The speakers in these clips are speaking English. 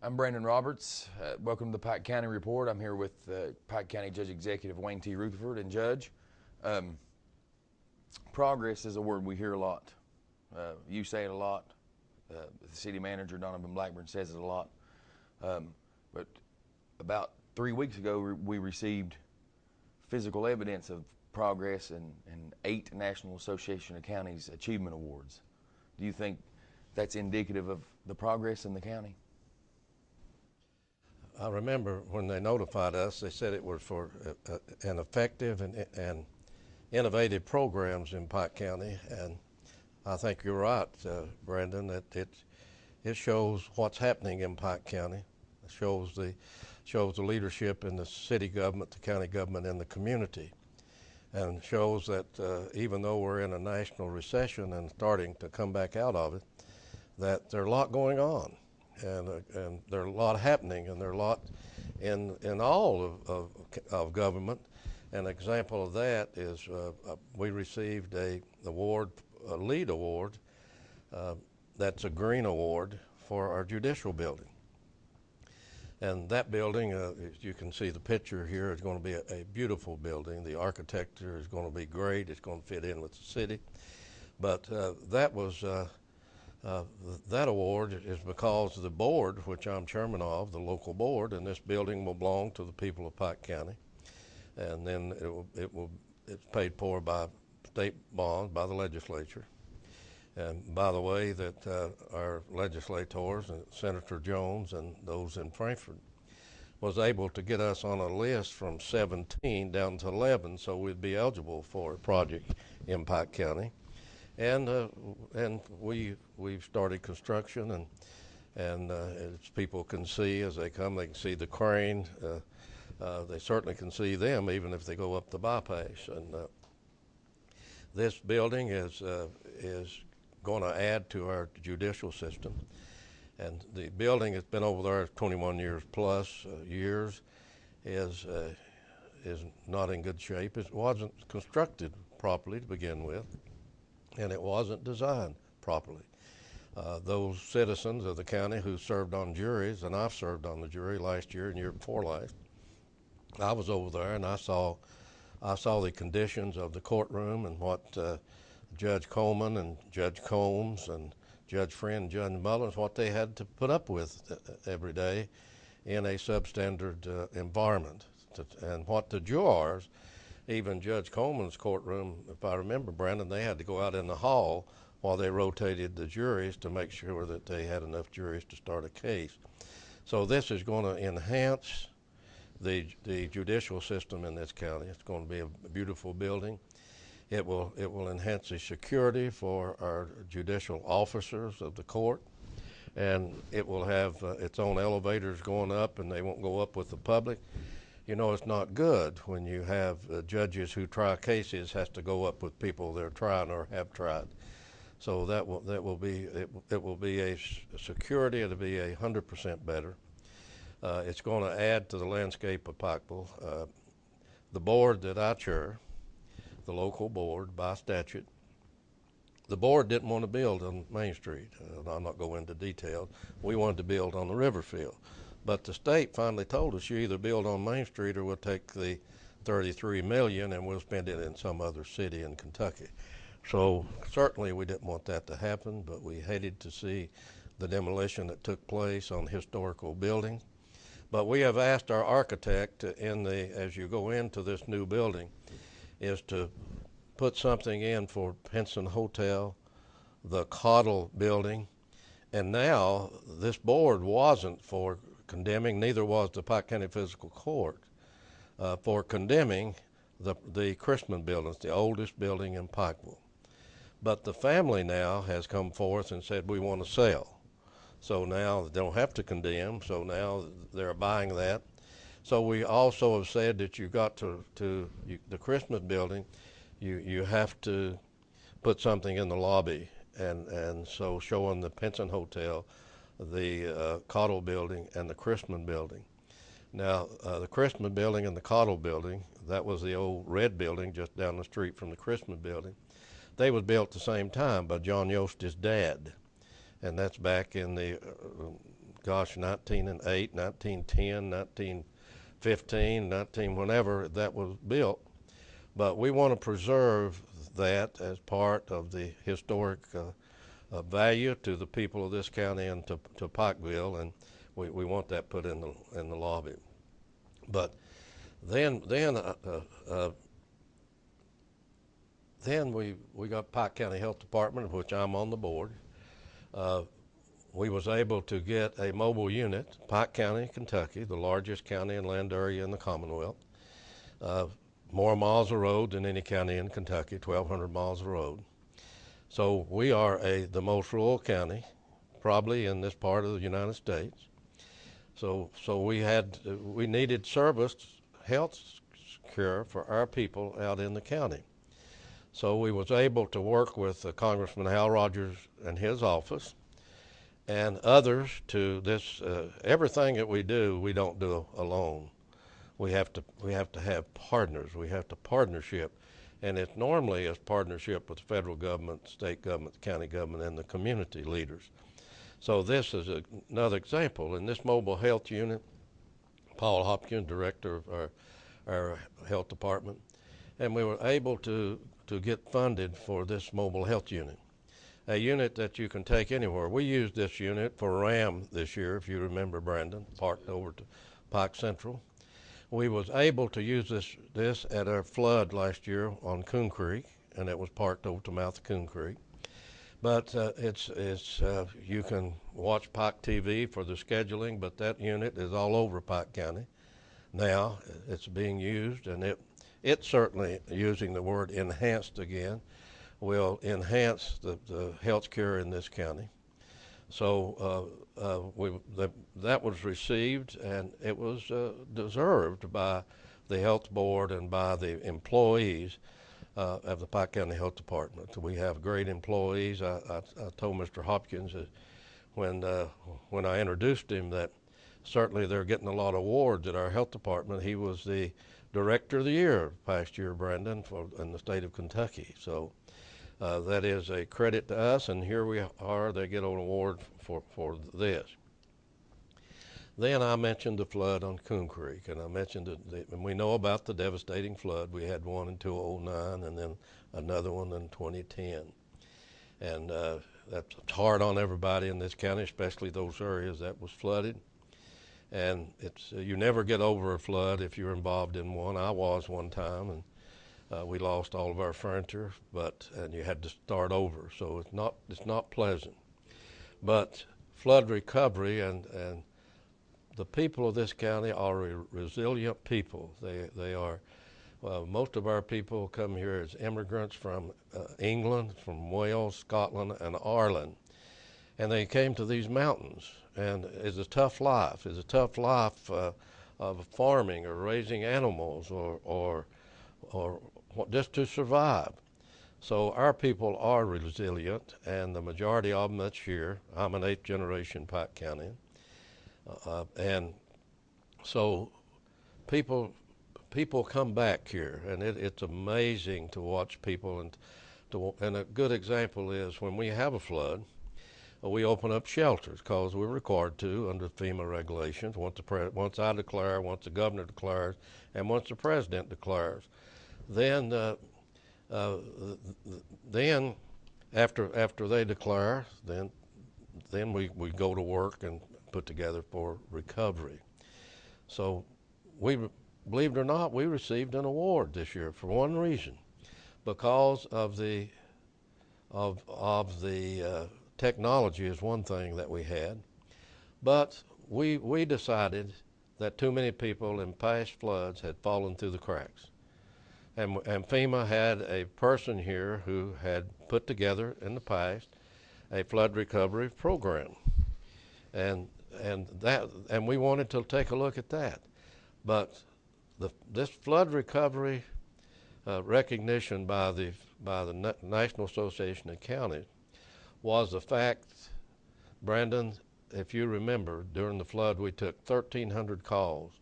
I'm Brandon Roberts. Welcome to the Pike County Report. I'm here with Pike County Judge Executive Wayne T. Rutherford. And Judge, progress is a word we hear a lot. You say it a lot. The city manager, Donovan Blackburn, says it a lot. But about 3 weeks ago, we received physical evidence of progress in 8 National Association of Counties Achievement Awards. Do you think that's indicative of the progress in the county? I remember when they notified us, they said it was for an effective and innovative programs in Pike County, and I think you're right, Brandon, that it shows what's happening in Pike County. It shows the leadership in the city government, the county government, and the community, and shows that even though we're in a national recession and starting to come back out of it, that there's a lot going on. And there's a lot happening, and there's a lot in all of government. An example of that is we received a lead award, that's a green award for our judicial building. And that building, as you can see the picture here, is going to be a beautiful building. The architecture is going to be great. It's going to fit in with the city. But that award is because the board, which I'm chairman of, the local board, and this building will belong to the people of Pike County, and then it's paid for by state bonds by the legislature. And by the way, that our legislators, and Senator Jones and those in Frankfort, was able to get us on a list from 17 down to 11, so we'd be eligible for a project in Pike County. And we've started construction, and as people can see as they come, they can see the crane. They certainly can see them even if they go up the bypass. And this building is going to add to our judicial system. And the building has been over there 21 years plus years, is not in good shape. It wasn't constructed properly to begin with, and it wasn't designed properly. Those citizens of the county who served on juries, and I've served on the jury last year and year before last, I was over there and I saw the conditions of the courtroom and what Judge Coleman and Judge Combs and Judge Friend and Judge Mullins, what they had to put up with every day in a substandard environment. And what the jurors, even Judge Coleman's courtroom, if I remember, Brandon, they had to go out in the hall while they rotated the juries to make sure that they had enough juries to start a case. So this is going to enhance the judicial system in this county. It's going to be a beautiful building. It will enhance the security for our judicial officers of the court, and it will have its own elevators going up, and they won't go up with the public. You know, it's not good when you have judges who try cases has to go up with people they're trying or have tried. So it will be a security. It'll be 100% better. It's going to add to the landscape of Pikeville. The board that I chair, the local board by statute, the board didn't want to build on Main Street. I'll not go into details. We wanted to build on the Riverfield. But the state finally told us you either build on Main Street or we'll take the $33 million and we'll spend it in some other city in Kentucky. So certainly we didn't want that to happen, but we hated to see the demolition that took place on historical buildings. But we have asked our architect as you go into this new building, is to put something in for Penson Hotel, the Cottle building, and now this board wasn't for condemning, neither was the Pike County Physical Court, for condemning the Christman buildings, the oldest building in Pikeville. But the family now has come forth and said, we want to sell. So now they don't have to condemn, so now they're buying that. So we also have said that you've got the Christmas building, you have to put something in the lobby, and so showing the Penson Hotel, the Cottle building, and the Christman building. Now, the Christman building and the Cottle building, that was the old red building just down the street from the Christman building. They was built at the same time by John Yost's dad, and that's back in the gosh, 1908, 1910, 1915, 19 whenever that was built. But we want to preserve that as part of the historic value to the people of this county and to Pikeville, and we want that put in the lobby. But then we got Pike County Health Department, of which I'm on the board. We was able to get a mobile unit, Pike County, Kentucky, the largest county and land area in the Commonwealth. More miles of road than any county in Kentucky, 1,200 miles of road. So we are the most rural county, probably in this part of the United States. So we needed health care for our people out in the county. So we was able to work with Congressman Hal Rogers and his office and others to this. Everything that we do, we don't do alone. We have to have partners. We have to partnership, and it's normally a partnership with the federal government, state government, county government, and the community leaders. So this is another example. In this mobile health unit, Paul Hopkins, director of our health department, and we were able to get funded for this mobile health unit, a unit that you can take anywhere. We used this unit for RAM this year, if you remember, Brandon, parked over to Pike Central. We was able to use this at our flood last year on Coon Creek, and it was parked over to mouth of Coon Creek. But you can watch Pike TV for the scheduling, but that unit is all over Pike County now. It's being used, and it certainly, using the word enhanced again, will enhance the health care in this county. So that was received, and it was deserved by the health board and by the employees of the Pike County Health Department. We have great employees. I told Mr. Hopkins when I introduced him that certainly they're getting a lot of awards at our health department. He was the Director of the Year past year, Brandon, in the state of Kentucky. So that is a credit to us, and here we are. They get an award for this. Then I mentioned the flood on Coon Creek, and I mentioned and we know about the devastating flood. We had one in 2009 and then another one in 2010. And that's hard on everybody in this county, especially those areas that was flooded. And you never get over a flood if you're involved in one. I was one time, and we lost all of our furniture, and you had to start over. So it's not pleasant. But flood recovery and the people of this county are resilient people. They are. Most of our people come here as immigrants from England, from Wales, Scotland, and Ireland, and they came to these mountains. And it's a tough life. It's a tough life of farming or raising animals or just to survive. So our people are resilient, and the majority of them that's here. I'm an 8th generation Pike County. And so people come back here, and it's amazing to watch people. And a good example is when we have a flood, we open up shelters because we're required to under FEMA regulations. Once I declare, once the governor declares, and once the president declares, then after they declare, then we go to work and put together for recovery. So believe it or not, we received an award this year for one reason, because of the technology is one thing that we had, but we decided that too many people in past floods had fallen through the cracks. And FEMA had a person here who had put together in the past a flood recovery program. And we wanted to take a look at that. But this flood recovery recognition by the National Association of Counties was the fact, Brandon, if you remember, during the flood we took 1,300 calls,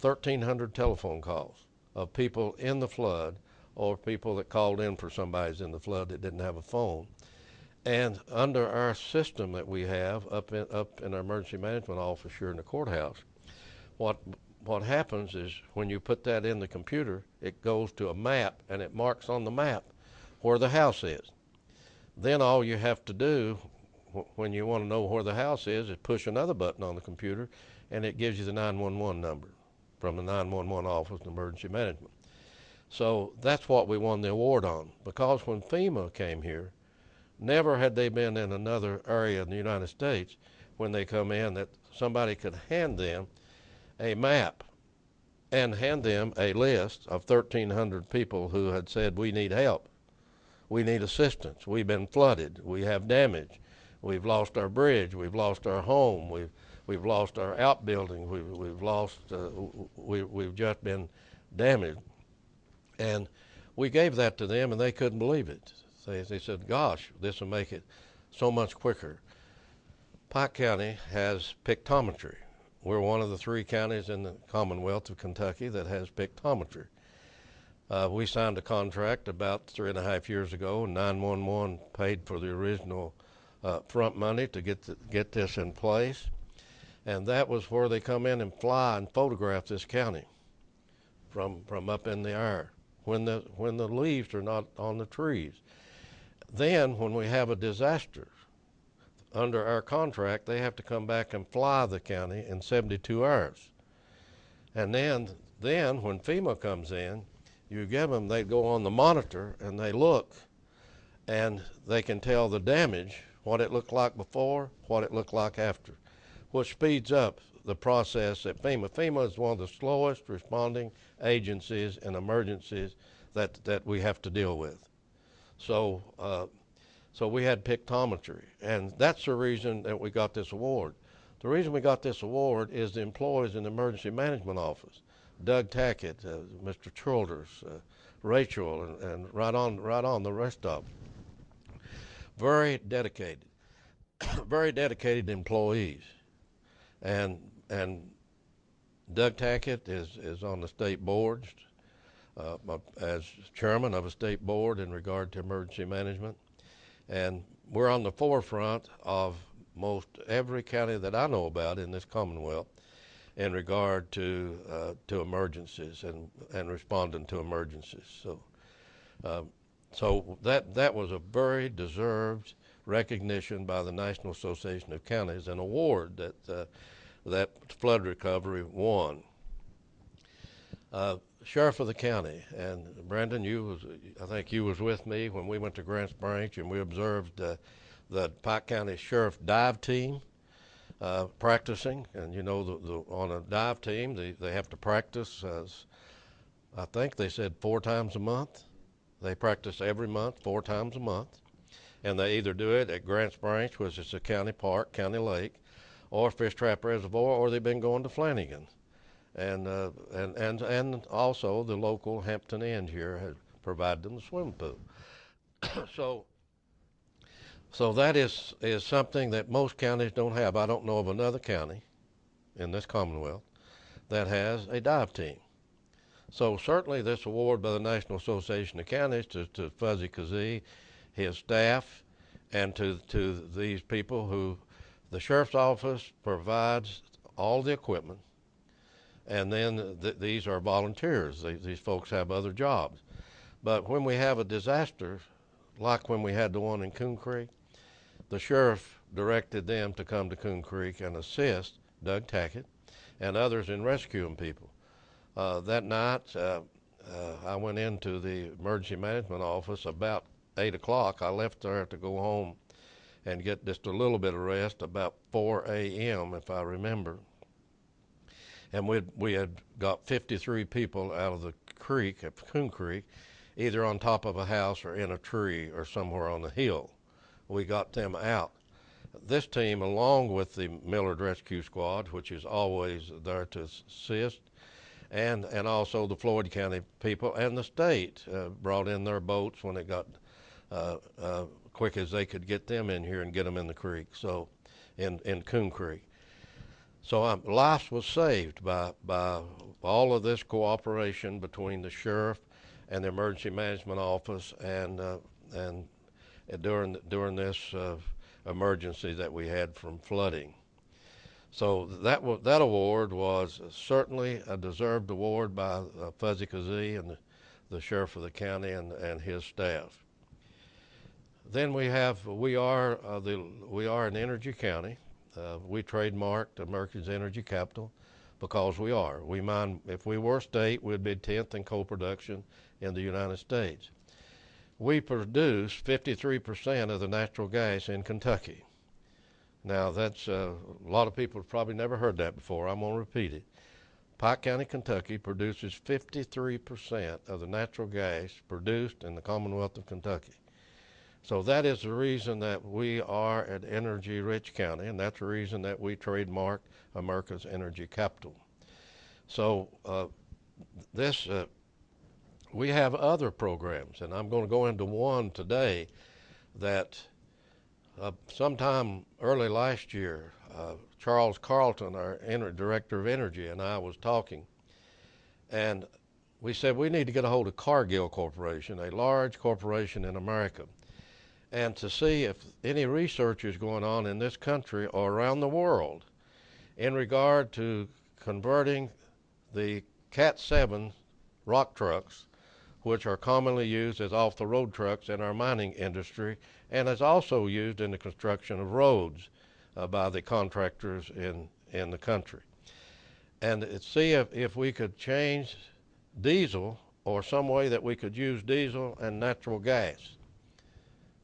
1,300 telephone calls of people in the flood or people that called in for somebody's in the flood that didn't have a phone. And under our system that we have up in our emergency management office here in the courthouse, what happens is when you put that in the computer, it goes to a map and it marks on the map where the house is. Then all you have to do when you want to know where the house is push another button on the computer, and it gives you the 911 number from the 911 office in emergency management. So that's what we won the award on, because when FEMA came here, never had they been in another area in the United States when they come in that somebody could hand them a map and hand them a list of 1,300 people who had said, we need help, we need assistance, we've been flooded, we have damage, we've lost our bridge, we've lost our home, we've lost our outbuilding, we've lost, we've just been damaged. And we gave that to them, and they couldn't believe it. They said, gosh, this will make it so much quicker. Pike County has pictometry. We're one of the 3 counties in the Commonwealth of Kentucky that has pictometry. We signed a contract about 3.5 years ago, and 911 paid for the original front money to get this in place. And that was where they come in and fly and photograph this county from up in the air when the leaves are not on the trees. Then when we have a disaster, under our contract, they have to come back and fly the county in 72 hours. And then when FEMA comes in, you give them, they go on the monitor and they look, and they can tell the damage, what it looked like before, what it looked like after, which speeds up the process at FEMA. FEMA is one of the slowest responding agencies in emergencies that we have to deal with. So we had pictometry, and that's the reason that we got this award. The reason we got this award is the employees in the emergency management office, Doug Tackett, Mr. Childers, Rachel, and right on the rest of them. Very dedicated, very dedicated employees, and Doug Tackett is on the state boards as chairman of a state board in regard to emergency management. And we're on the forefront of most every county that I know about in this Commonwealth in regard to emergencies and responding to emergencies. So that was a very deserved recognition by the National Association of Counties, an award that flood recovery won. Sheriff of the county, and Brandon, I think you was with me when we went to Grants Branch, and we observed the Pike County Sheriff dive team practicing. And you know, on a dive team, they have to practice, I think they said 4 times a month. They practice every month, 4 times a month. And they either do it at Grants Branch, which is a county park, county lake, or Fishtrap Reservoir, or they've been going to Flanagan. And also the local Hampton Inn here has provided them the swimming pool. So that is something that most counties don't have. I don't know of another county in this Commonwealth that has a dive team. So certainly this award by the National Association of Counties to Fuzzy Kazee, his staff, and to these people who the sheriff's office provides all the equipment. And then these are volunteers. These folks have other jobs. But when we have a disaster, like when we had the one in Coon Creek, the sheriff directed them to come to Coon Creek and assist Doug Tackett and others in rescuing people. That night, I went into the emergency management office about 8 o'clock. I left there to go home and get just a little bit of rest about 4 a.m., if I remember. And we had got 53 people out of the creek at Coon Creek, either on top of a house or in a tree or somewhere on the hill. We got them out. This team, along with the Millard Rescue Squad, which is always there to assist, and also the Floyd County people and the state brought in their boats when it got quick as they could get them in here and get them in the creek, so in Coon Creek. So life was saved by all of this cooperation between the sheriff and the emergency management office and during this emergency that we had from flooding. So that award was certainly a deserved award by Fuzzy Kazee and the sheriff of the county and his staff. Then we are an energy county. We trademarked America's energy capital because we are. We mine. If we were a state, we'd be 10th in coal production in the United States. We produce 53% of the natural gas in Kentucky. Now, that's a lot of people have probably never heard that before. I'm going to repeat it. Pike County, Kentucky produces 53% of the natural gas produced in the Commonwealth of Kentucky. So that is the reason that we are an energy-rich county, and that's the reason that we trademarked America's energy capital. So we have other programs, and I'm going to go into one today that sometime early last year, Charles Carlton, our Director of Energy, and I was talking, and we said we need to get a hold of Cargill Corporation, a large corporation in America, and to see if any research is going on in this country or around the world in regard to converting the Cat 7 rock trucks, which are commonly used as off-the-road trucks in our mining industry, and is also used in the construction of roads by the contractors in the country. And see if we could change diesel or some way that we could use diesel and natural gas,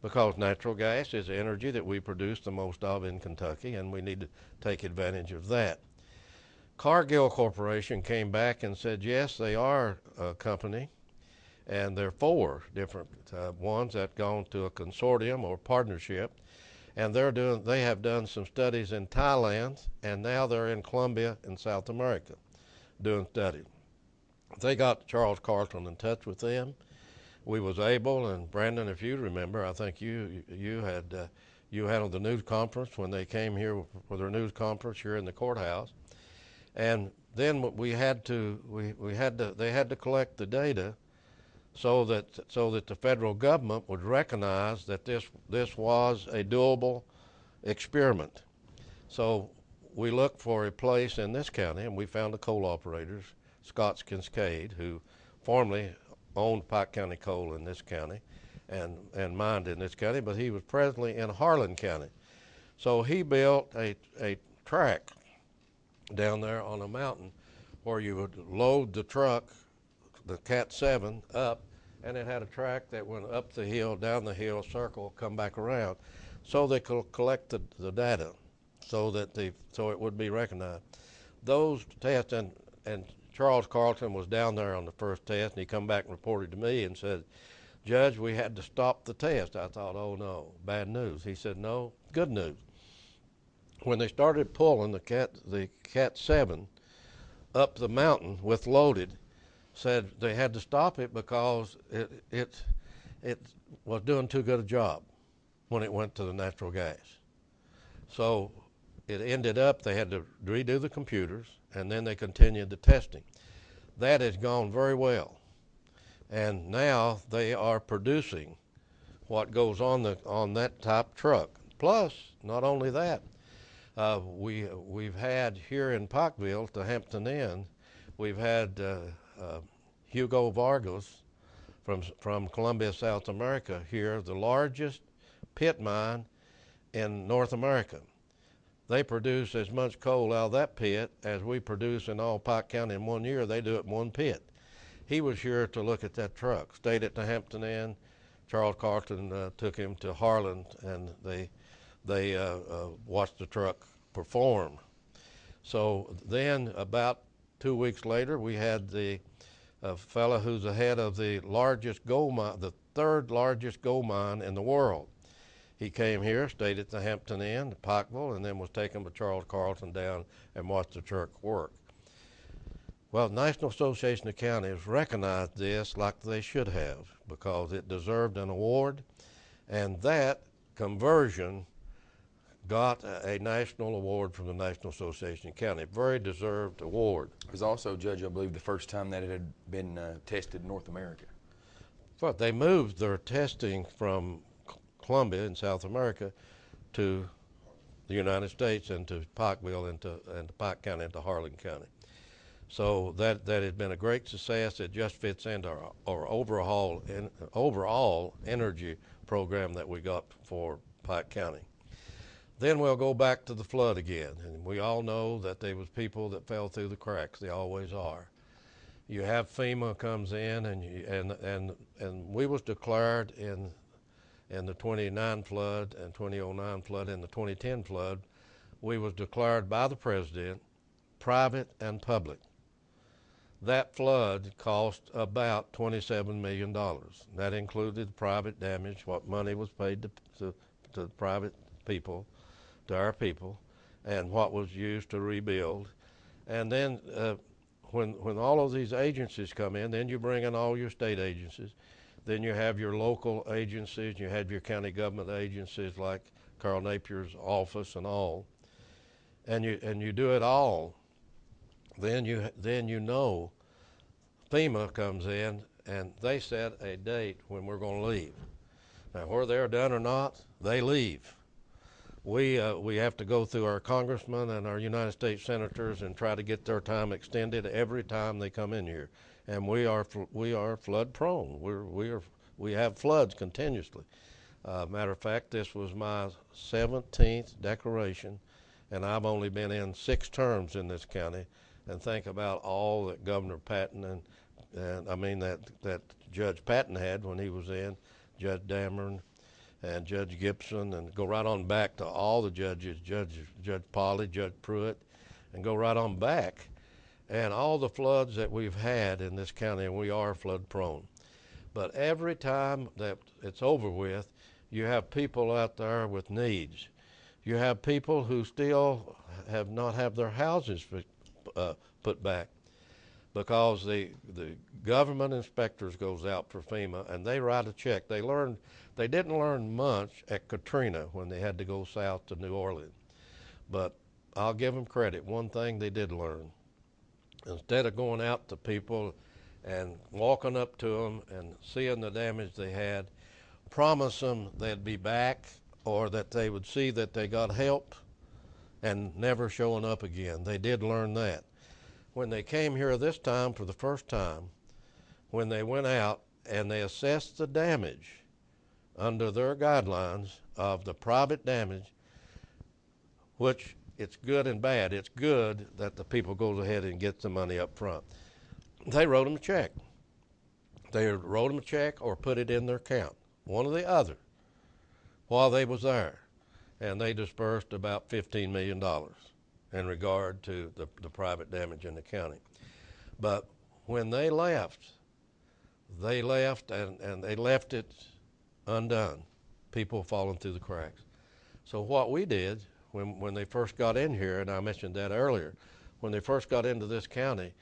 because natural gas is energy that we produce the most of in Kentucky, and we need to take advantage of that. Cargill Corporation came back and said, yes, they are a company, and there are 4 different ones that gone to a consortium or partnership, and they have done some studies in Thailand, and now they're in Colombia in South America doing studies. They got Charles Carlton in touch with them. We was able, and Brandon, if you remember, I think you handled the news conference when they came here for their news conference here in the courthouse, and then they had to collect the data so that the federal government would recognize that this was a doable experiment. So we looked for a place in this county, and we found the coal operators, Scott's Cascade, who formerly owned Pike County Coal in this county and mined in this county, but he was presently in Harlan County. So he built a track down there on a mountain where you would load the truck, the Cat 7, up, and it had a track that went up the hill, down the hill, circle, come back around, so they could collect the data, so it would be recognized. Those tests, and Charles Carlton was down there on the first test, and he come back and reported to me and said, Judge, we had to stop the test. I thought, oh no, bad news. He said, no, good news. When they started pulling the Cat 7 up the mountain with loaded, said they had to stop it because it was doing too good a job when it went to the natural gas. So it ended up they had to redo the computers, and then they continued the testing. That has gone very well, and now they are producing what goes on that type truck. Plus, not only that, we've had here in Pikeville to Hampton Inn, we've had Hugo Vargas from Colombia, South America here, the largest pit mine in North America. They produce as much coal out of that pit as we produce in all Pike County in 1 year. They do it in one pit. He was here to look at that truck, stayed at the Hampton Inn. Charles Carlton took him to Harlan, and they watched the truck perform. So then about 2 weeks later, we had the fellow who's the head of the largest gold mine, the 3rd largest gold mine in the world. He came here, stayed at the Hampton Inn, Pikeville, and then was taken by Charles Carlton down and watched the truck work. Well, the National Association of Counties recognized this like they should have, because it deserved an award, and that conversion got a national award from the National Association of Counties. Very deserved award. It was also, Judge, I believe, the first time that it had been tested in North America. But they moved their testing from Columbia in South America to the United States and to Pikeville and to Pike County and to Harlan County. So that has been a great success. It just fits into our overall energy program that we got for Pike County. Then we'll go back to the flood again, and we all know that there was people that fell through the cracks. They always are. You have FEMA comes in, and we was declared in the 29 flood and 2009 flood and the 2010 flood. We was declared by the president private and public. That flood cost about $27 million. That included private damage, what money was paid to private people, to our people, and what was used to rebuild. And then when all of these agencies come in, then you bring in all your state agencies. Then you have your local agencies, you have your county government agencies like Carl Napier's office and all. And you do it all. Then you know FEMA comes in and they set a date when we're going to leave. Now, whether they're done or not, they leave. We have to go through our congressmen and our United States senators and try to get their time extended every time they come in here. And we are flood prone. We have floods continuously. Matter of fact, this was my 17th declaration, and I've only been in 6 terms in this county. And think about all that Governor Patton and I mean that Judge Patton had when he was in, Judge Dameron and Judge Gibson, and go right on back to all the judges, Judge Polly, Judge Pruitt, and go right on back. And all the floods that we've had in this county, and we are flood prone. But every time that it's over with, you have people out there with needs. You have people who still have not have their houses put back because the government inspectors goes out for FEMA and they write a check. They didn't learn much at Katrina when they had to go south to New Orleans, but I'll give them credit. One thing they did learn: instead of going out to people and walking up to them and seeing the damage they had, promise them they'd be back or that they would see that they got help, and never showing up again. They did learn that. When they came here this time for the first time, when they went out and they assessed the damage under their guidelines of the private damage, which it's good and bad. It's good that the people goes ahead and gets the money up front. They wrote them a check. They wrote them a check or put it in their account, one or the other, while they was there. And they dispersed about $15 million in regard to the private damage in the county. But when they left and they left it undone, people falling through the cracks. So what we did when they first got in here, and I mentioned that earlier, when they first got into this county,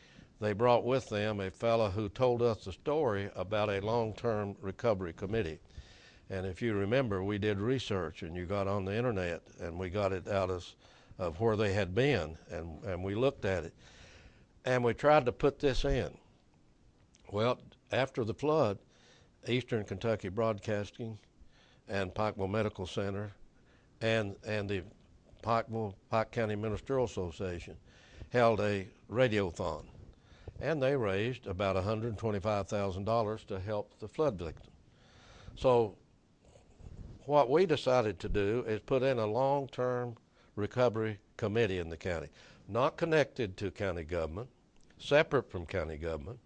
they brought with them a fellow who told us the story about a long-term recovery committee. And if you remember, we did research, and you got on the internet, and we got it out of where they had been, and we looked at it, and we tried to put this in. Well, after the flood, Eastern Kentucky Broadcasting and Pikeville Medical Center and the Pike County Ministerial Association held a radiothon, and they raised about $125,000 to help the flood victims. So what we decided to do is put in a long-term recovery committee in the county, not connected to county government, separate from county government,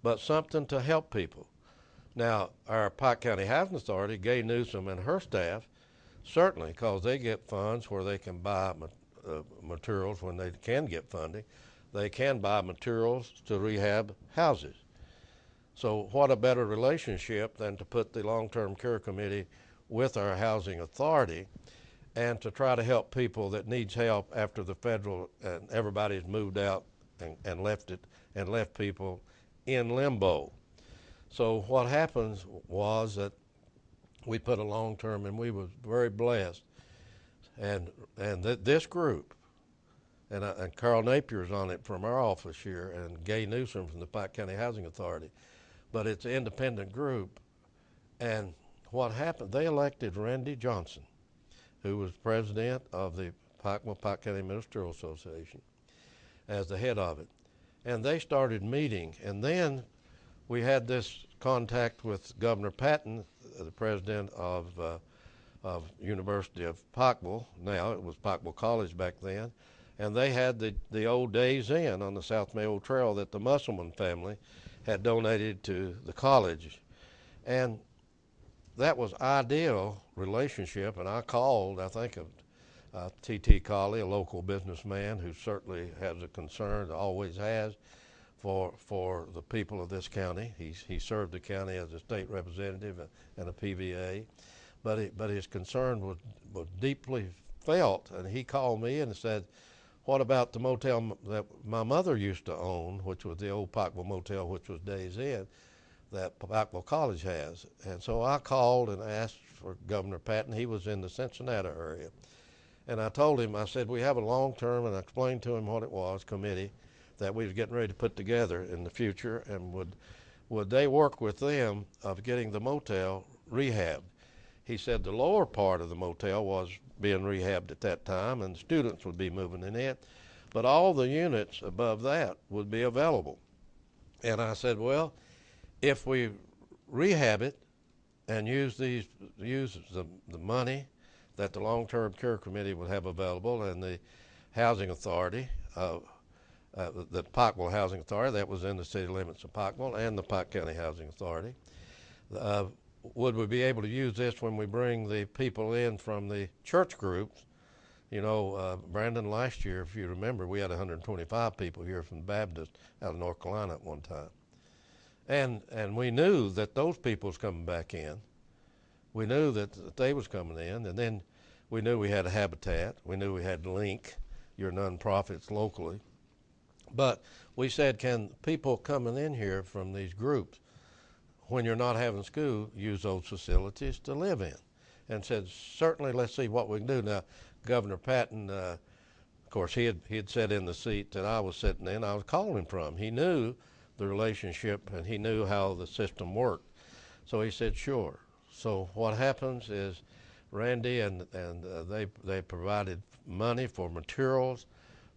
but something to help people. Now, our Pike County Housing Authority, Gay Newsom and her staff, certainly, because they get funds where they can buy materials when they can get funding. They can buy materials to rehab houses. So what a better relationship than to put the long-term care committee with our housing authority and to try to help people that needs help after the federal and everybody's moved out and left people in limbo. So what happens was that we put a long-term, and we was very blessed, and this group, and Carl Napier's on it from our office here, and Gay Newsom from the Pike County Housing Authority, but it's an independent group, and what happened, they elected Randy Johnson, who was president of the Pike County Ministerial Association, as the head of it. And they started meeting. And then we had this contact with Governor Patton, the president of University of Pikeville. Now it was Pikeville College back then. And they had the old Days Inn on the South Mayo Trail that the Musselman family had donated to the college. And that was ideal relationship. And I called, I think, of T.T. Colley, a local businessman who certainly has a concern, always has, for the people of this county. He served the county as a state representative and a PVA, but his concern was deeply felt. And he called me and said, "What about the motel that my mother used to own, which was the old Pikeville Motel, which was Days Inn, that Pikeville College has?" And so I called and asked for Governor Patton. He was in the Cincinnati area. And I told him, I said, we have a long-term, and I explained to him what it was, committee that we was getting ready to put together in the future, and would they work with them of getting the motel rehabbed. He said the lower part of the motel was being rehabbed at that time, and students would be moving in it, but all the units above that would be available. And I said, well, if we rehab it and use the money that the long-term care committee would have available, and the housing authority, the Pikeville Housing Authority that was in the city limits of Pikeville, and the Pike County Housing Authority, would we be able to use this when we bring the people in from the church groups? You know, Brandon, last year, if you remember, we had 125 people here from Baptist out of North Carolina at one time. And we knew that those people was coming back in. We knew that they was coming in, and then we knew we had a Habitat. We knew we had Link, your nonprofits locally. But we said, can people coming in here from these groups, when you're not having school, use those facilities to live in? And said, certainly, let's see what we can do. Now, Governor Patton, of course, he had sat in the seat that I was sitting in. I was calling him from. He knew the relationship, and he knew how the system worked. So he said, sure. So what happens is Randy and they provided money for materials.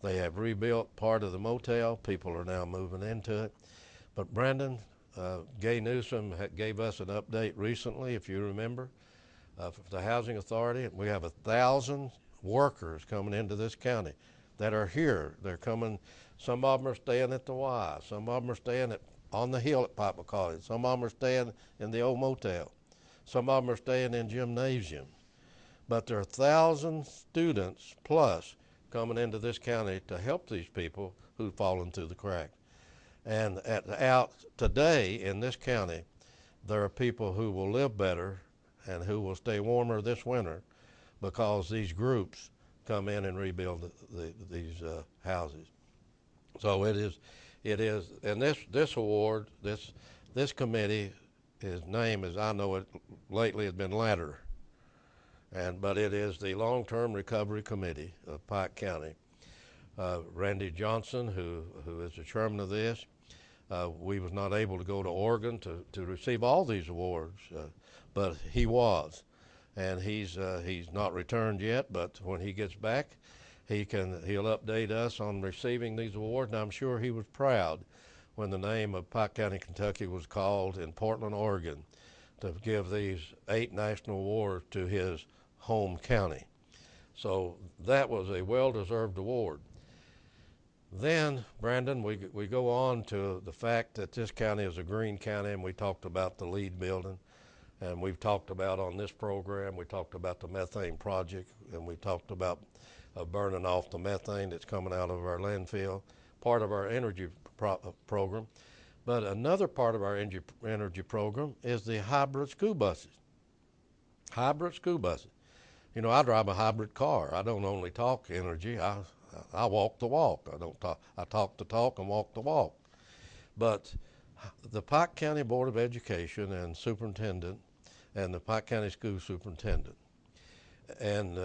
They have rebuilt part of the motel. People are now moving into it. But Brandon, Gay Newsom gave us an update recently, if you remember, for the Housing Authority. We have 1,000 workers coming into this county that are here. They're coming, some of them are staying at the Y, some of them are staying on the hill at Pikeville College, some of them are staying in the old motel. Some of them are staying in gymnasiums. But there are 1,000 students plus coming into this county to help these people who've fallen through the cracks. And out today in this county, there are people who will live better and who will stay warmer this winter because these groups come in and rebuild these houses. So it is, and this award, this committee, his name, as I know it lately, has been Ladder, but it is the Long-Term Recovery Committee of Pike County. Randy Johnson, who is the chairman of this, we was not able to go to Oregon to receive all these awards, but he was, and he's not returned yet. But when he gets back, he'll update us on receiving these awards, and I'm sure he was proud when the name of Pike County, Kentucky was called in Portland, Oregon, to give these 8 national awards to his home county. So that was a well-deserved award. Then, Brandon, we go on to the fact that this county is a green county, and we talked about the LEED building, and we've talked about on this program, we talked about the methane project, and we talked about burning off the methane that's coming out of our landfill, part of our energy program. But another part of our energy program is the hybrid school buses. Hybrid school buses. You know, I drive a hybrid car. I don't only talk energy, I walk the walk. I talk the talk and walk the walk. But the Pike County Board of Education and superintendent and the Pike County School Superintendent, and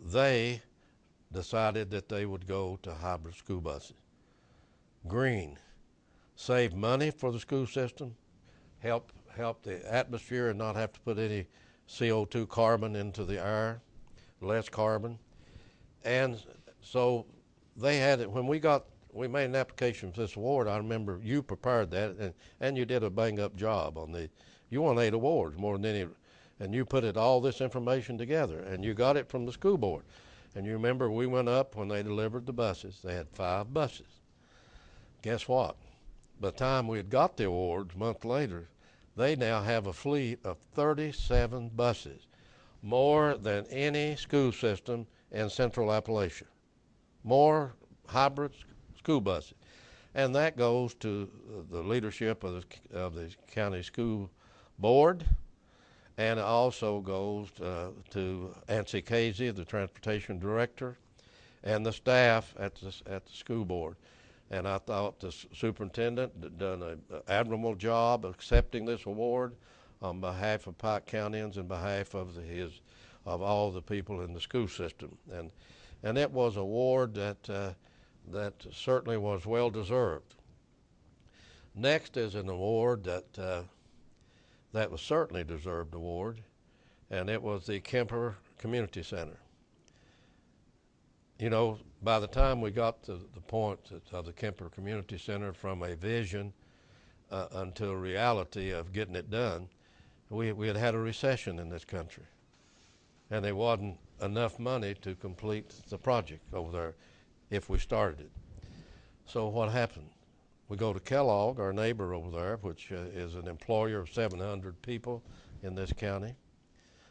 they decided that they would go to hybrid school buses. Green, save money for the school system, help the atmosphere and not have to put any CO2 carbon into the air, less carbon. And so they had it, when we made an application for this award. I remember you prepared that, and you did a bang-up job on you won 8 awards, more than any, and you put all this information together, and you got it from the school board. And you remember we went up when they delivered the buses. They had 5 buses. Guess what? By the time we had got the awards a month later, they now have a fleet of 37 buses, more than any school system in Central Appalachia. More hybrid school buses. And that goes to the leadership of the county school board, and it also goes to Nancy Casey, the transportation director, and the staff at the school board. And I thought the superintendent had done an admirable job accepting this award on behalf of Pike Countyans and behalf of all the people in the school system. And it was an award that certainly was well deserved. Next is an award that was certainly deserved award, and it was the Kemper Community Center. You know, by the time we got to the point of the Kemper Community Center, from a vision until reality of getting it done, we had had a recession in this country, and there wasn't enough money to complete the project over there if we started it. So what happened? We go to Kellogg, our neighbor over there, which is an employer of 700 people in this county.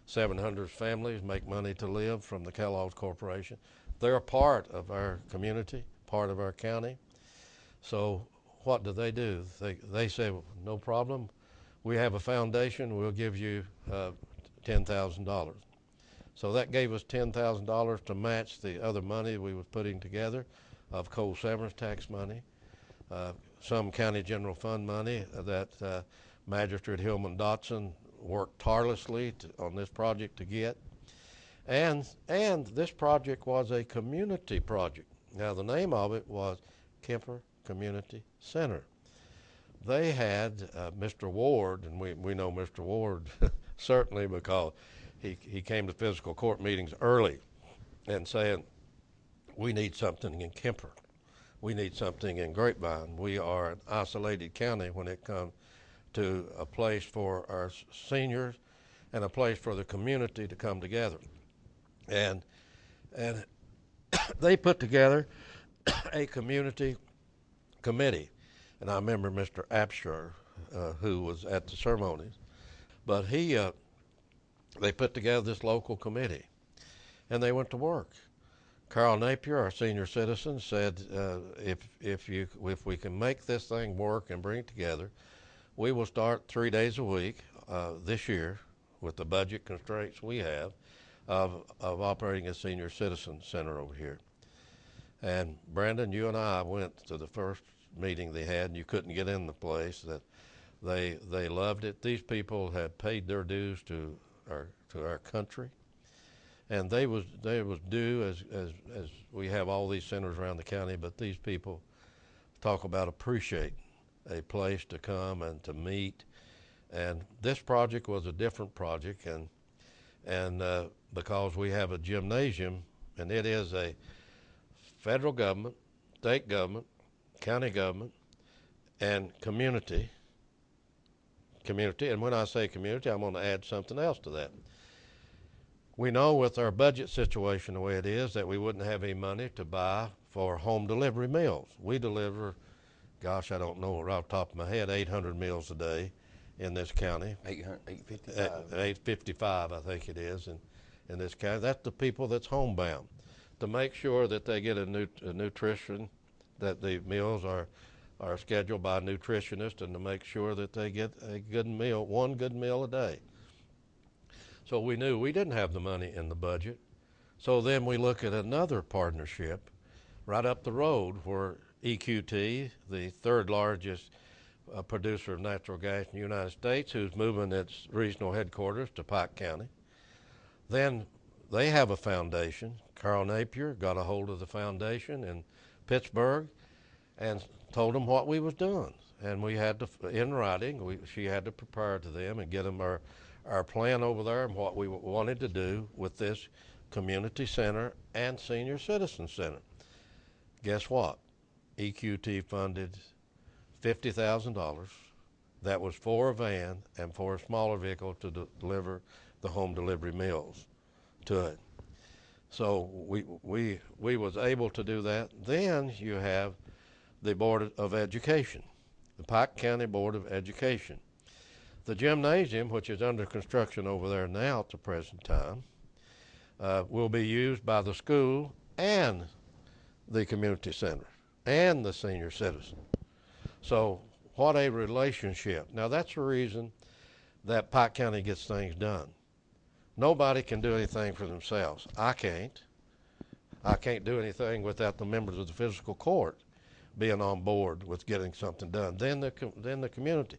700 families make money to live from the Kellogg Corporation. They're a part of our community, part of our county. So what do? They say, well, no problem. We have a foundation. We'll give you $10,000. So that gave us $10,000 to match the other money we was putting together of coal severance tax money, some county general fund money that Magistrate Hillman Dotson worked tirelessly on this project to get. And this project was a community project. Now, the name of it was Kemper Community Center. They had Mr. Ward, and we know Mr. Ward certainly because he came to physical court meetings early and saying, we need something in Kemper. We need something in Grapevine. We are an isolated county when it comes to a place for our seniors and a place for the community to come together. And they put together a community committee. And I remember Mr. Absher, who was at the ceremonies, but they put together this local committee, and they went to work. Carl Napier, our senior citizen, said, if we can make this thing work and bring it together, we will start 3 days a week this year with the budget constraints we have of operating a senior citizen center over here. And Brandon, you and I went to the first meeting they had, and you couldn't get in the place. That they loved it. These people had paid their dues to our country, and they was due as we have all these centers around the county. But these people talk about appreciate a place to come and to meet. And this project was a different project, and because we have a gymnasium, and it is a federal government, state government, county government, and community. And when I say community, I'm going to add something else to that. We know with our budget situation the way it is that we wouldn't have any money to buy for home delivery meals. We deliver, gosh, I don't know right off the top of my head, 800 meals a day in this county. 855. 855, I think it is, in this county. That's the people that's homebound. To make sure that they get a nutrition, that the meals are scheduled by a nutritionist, and to make sure that they get a good meal, one good meal a day. So we knew we didn't have the money in the budget. So then we look at another partnership right up the road where EQT, the third largest producer of natural gas in the United States, who's moving its regional headquarters to Pike County. Then they have a foundation. Carl Napier got a hold of the foundation in Pittsburgh and told them what we was doing. And we had to, in writing, she had to prepare to them and get them our our plan over there and what we wanted to do with this community center and senior citizen center. Guess what? EQT funded $50,000. That was for a van and for a smaller vehicle to deliver the home delivery meals to it. So we was able to do that. Then you have the Board of Education, the Pike County Board of Education. The gymnasium, which is under construction over there now at the present time, will be used by the school and the community center and the senior citizen. So what a relationship. Now that's the reason that Pike County gets things done. Nobody can do anything for themselves. I can't. I can't do anything without the members of the fiscal court being on board with getting something done. Then the community.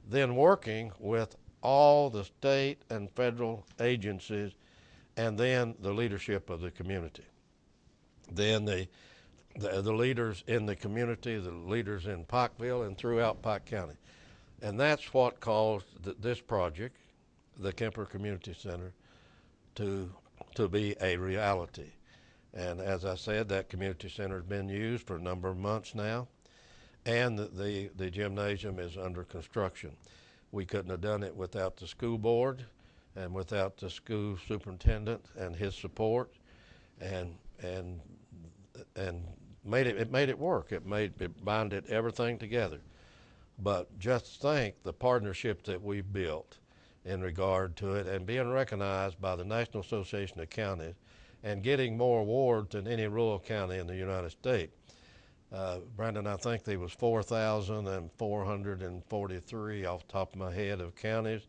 Then working with all the state and federal agencies, and then the leadership of the community. Then the leaders in the community, the leaders in Pikeville and throughout Pike County. And that's what caused this project, the Kemper Community Center, to be a reality. And as I said, that community center has been used for a number of months now, and the gymnasium is under construction. We couldn't have done it without the school board and without the school superintendent and his support, and made it work. It bonded everything together. But just think the partnership that we built in regard to it, and being recognized by the National Association of Counties and getting more awards than any rural county in the United States. Brandon, I think there was 4,443 off the top of my head of counties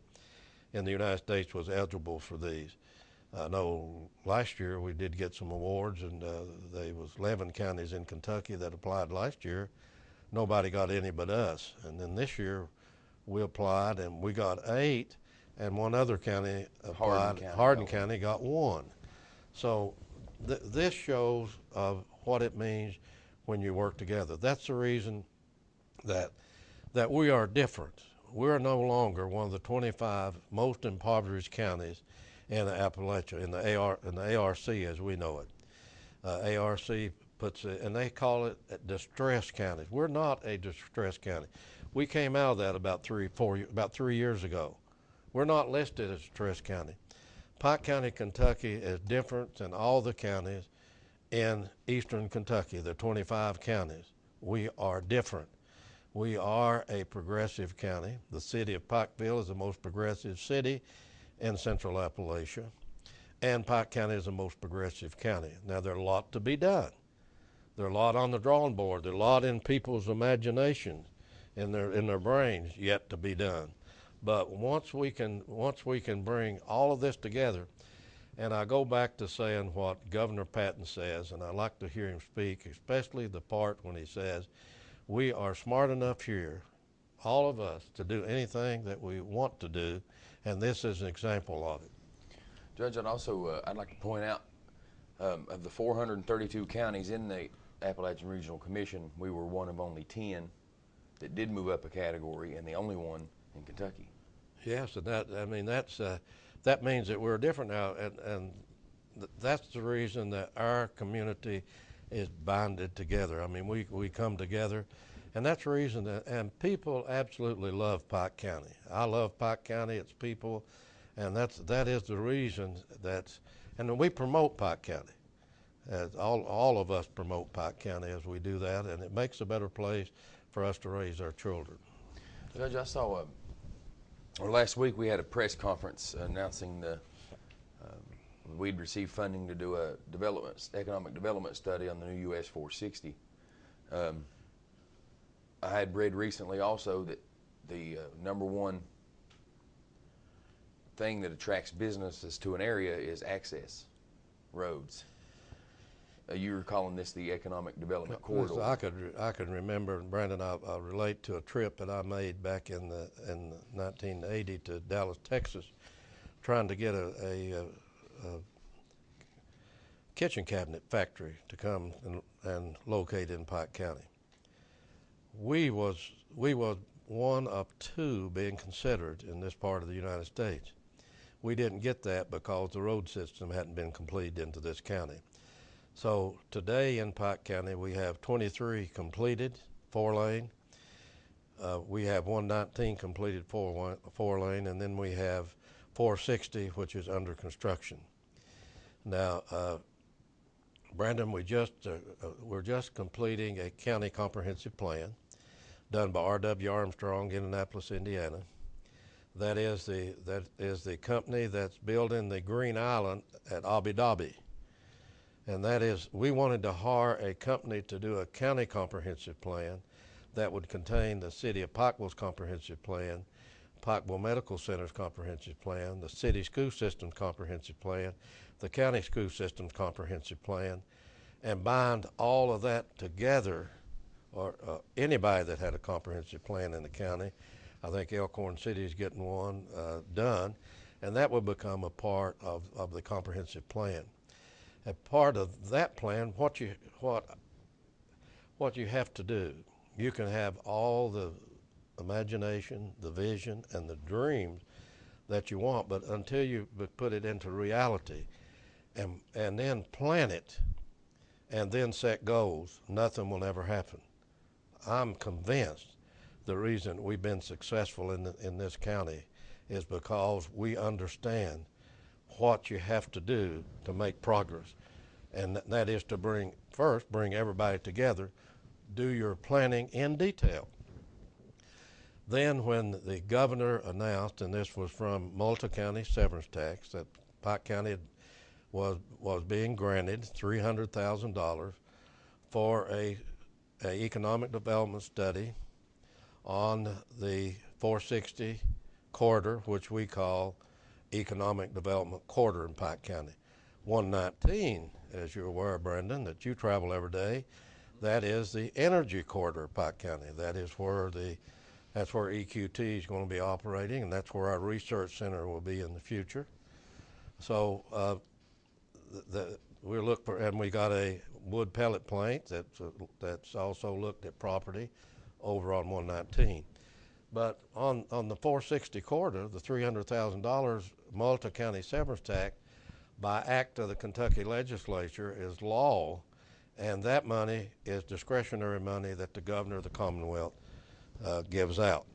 in the United States was eligible for these. I know last year we did get some awards, and there was 11 counties in Kentucky that applied last year. Nobody got any but us. And then this year we applied and we got 8, and one other county applied. Hardin County got 1. So this shows of what it means when you work together. That's the reason that we are different. We're no longer one of the 25 most impoverished counties in the Appalachian, in the ARC as we know it. ARC puts it, and they call it distressed counties. We're not a distressed county. We came out of that about 3 years ago. We're not listed as a distressed county. Pike County, Kentucky is different than all the counties in eastern Kentucky, the 25 counties. We are different. We are a progressive county. The city of Pikeville is the most progressive city in central Appalachia, and Pike County is the most progressive county. Now, there's a lot to be done. There's a lot on the drawing board. There's a lot in people's imaginations, in their brains, yet to be done. But once we can bring all of this together, and I go back to saying what Governor Patton says, and I like to hear him speak, especially the part when he says, we are smart enough here, all of us, to do anything that we want to do, and this is an example of it. Judge, I'd like to point out, of the 432 counties in the Appalachian Regional Commission, we were one of only 10 that did move up a category, and the only one in Kentucky. Yes, and that means that we're different now, and that's the reason that our community is bonded together. I mean, we come together, and that's the reason and people absolutely love Pike County. I love Pike County, its people, and that is the reason and we promote Pike County. As all of us promote Pike County as we do that, and it makes a better place for us to raise our children. Judge, I saw last week we had a press conference announcing we'd received funding to do a economic development study on the new US 460. I had read recently also that the number one thing that attracts businesses to an area is access, roads. You were calling this the economic development corridor. I can remember, Brandon, I'll relate to a trip that I made back in 1980 to Dallas, Texas, trying to get a kitchen cabinet factory to come and locate in Pike County. We was one of 2 being considered in this part of the United States. We didn't get that because the road system hadn't been completed into this county. So today in Pike County, we have 23 completed 4-lane. We have 119 completed 4-lane, and then we have 460, which is under construction. Now, Brandon, we're just completing a county comprehensive plan done by R.W. Armstrong in Annapolis, Indiana. That is the company that's building the Green Island at Abu Dhabi. And that is, we wanted to hire a company to do a county comprehensive plan that would contain the city of Pikeville's comprehensive plan, Pikeville Medical Center's comprehensive plan, the city school system's comprehensive plan, the county school system's comprehensive plan, and bind all of that together, or anybody that had a comprehensive plan in the county. I think Elkhorn City is getting one done, and that will become a part of the comprehensive plan. A part of that plan, what you have to do, you can have all the imagination, the vision, and the dreams that you want, but until you put it into reality and then plan it and then set goals, nothing will ever happen. I'm convinced the reason we've been successful in this county is because we understand what you have to do to make progress, and that is to bring everybody together, do your planning in detail. Then when the governor announced, and this was from multi-county severance tax, that Pike County was being granted $300,000 for a economic development study on the 460 corridor, which we call Economic Development Corridor in Pike County. 119, as you're aware, Brendan, that you travel every day, that is the energy corridor of Pike County. That is where that's where EQT is going to be operating, and that's where our research center will be in the future. So we look for, and we got a wood pellet plant that's also looked at property over on 119. But on the 460 corridor, the $300,000 multi-county severance tax by act of the Kentucky legislature is law, and that money is discretionary money that the governor of the Commonwealth gives out.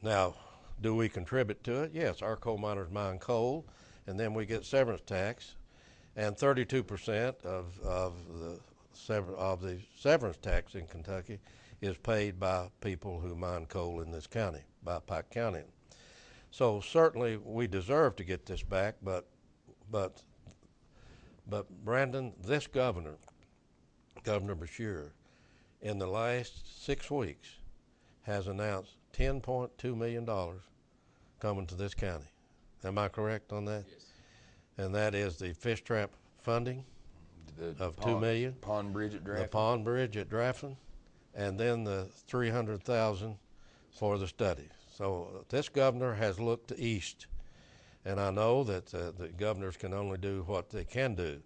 Now, do we contribute to it? Yes, our coal miners mine coal, and then we get severance tax, and 32% of the severance tax in Kentucky is paid by people who mine coal in this county, by Pike County. So certainly we deserve to get this back, but Brandon, this governor, Governor Beshear, in the last 6 weeks has announced $10.2 million coming to this county. Am I correct on that? Yes. And that is the Fishtrap Funding of $2 million. Pond Bridge at Draffin. The Pond Bridge at Draffin, and then the $300,000 for the study. So this governor has looked east, and I know that the governors can only do what they can do.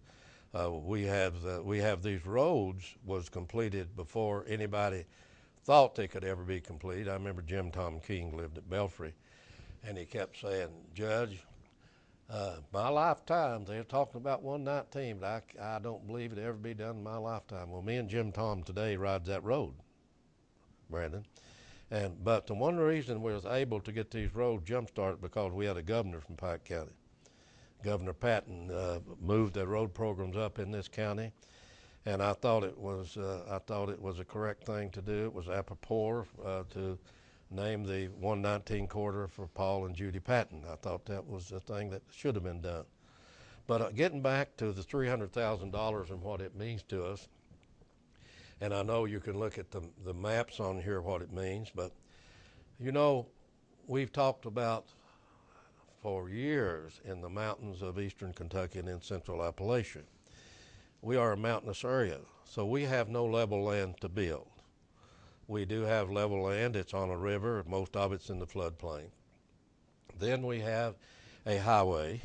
We have these roads was completed before anybody thought they could ever be completed. I remember Jim Tom King lived at Belfry, and he kept saying, "Judge, my lifetime, they're talking about 119, but I don't believe it'll ever be done in my lifetime." Well, me and Jim Tom today rides that road, Brandon. But the one reason we was able to get these roads jump-started because we had a governor from Pike County. Governor Patton moved the road programs up in this county, and I thought it was a correct thing to do. It was apropos to name the 119 corridor for Paul and Judy Patton. I thought that was a thing that should have been done. But getting back to the $300,000 and what it means to us, and I know you can look at the maps on here what it means, but you know, we've talked about for years in the mountains of eastern Kentucky and in central Appalachian. We are a mountainous area, so we have no level land to build. We do have level land. It's on a river. Most of it's in the floodplain. Then we have a highway.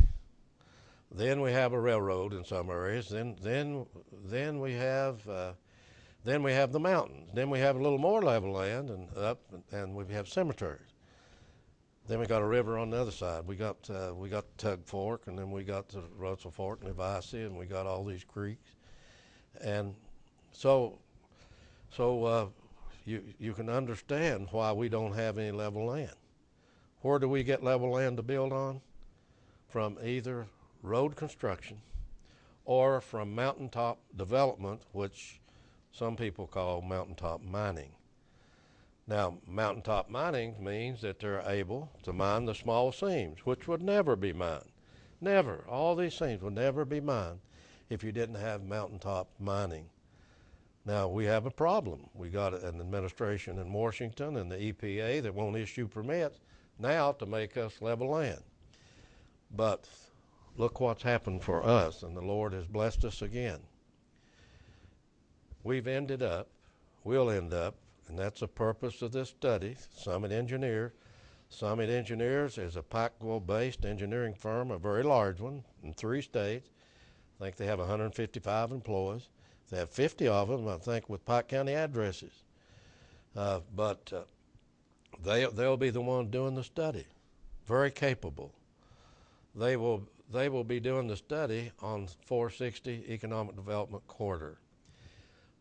Then we have a railroad in some areas. Then we have the mountains. Then we have a little more level land and we have cemeteries. Then we got a river on the other side. We got Tug Fork, and then we got the Russell Fork and the Vicey, and we got all these creeks. And so you can understand why we don't have any level land. Where do we get level land to build on? From either road construction or from mountaintop development, which some people call mountaintop mining. Now, mountaintop mining means that they're able to mine the small seams, which would never be mined. Never. All these seams would never be mined if you didn't have mountaintop mining. Now, we have a problem. We got an administration in Washington and the EPA that won't issue permits now to make us level land. But look what's happened for us, and the Lord has blessed us again. We'll end up, and that's the purpose of this study, Summit Engineers. Summit Engineers is a Pikeville-based engineering firm, a very large one, in 3 states. I think they have 155 employees. They have 50 of them, I think, with Pike County addresses. But they'll be the ones doing the study. Very capable. They will be doing the study on 460 Economic Development Corridor.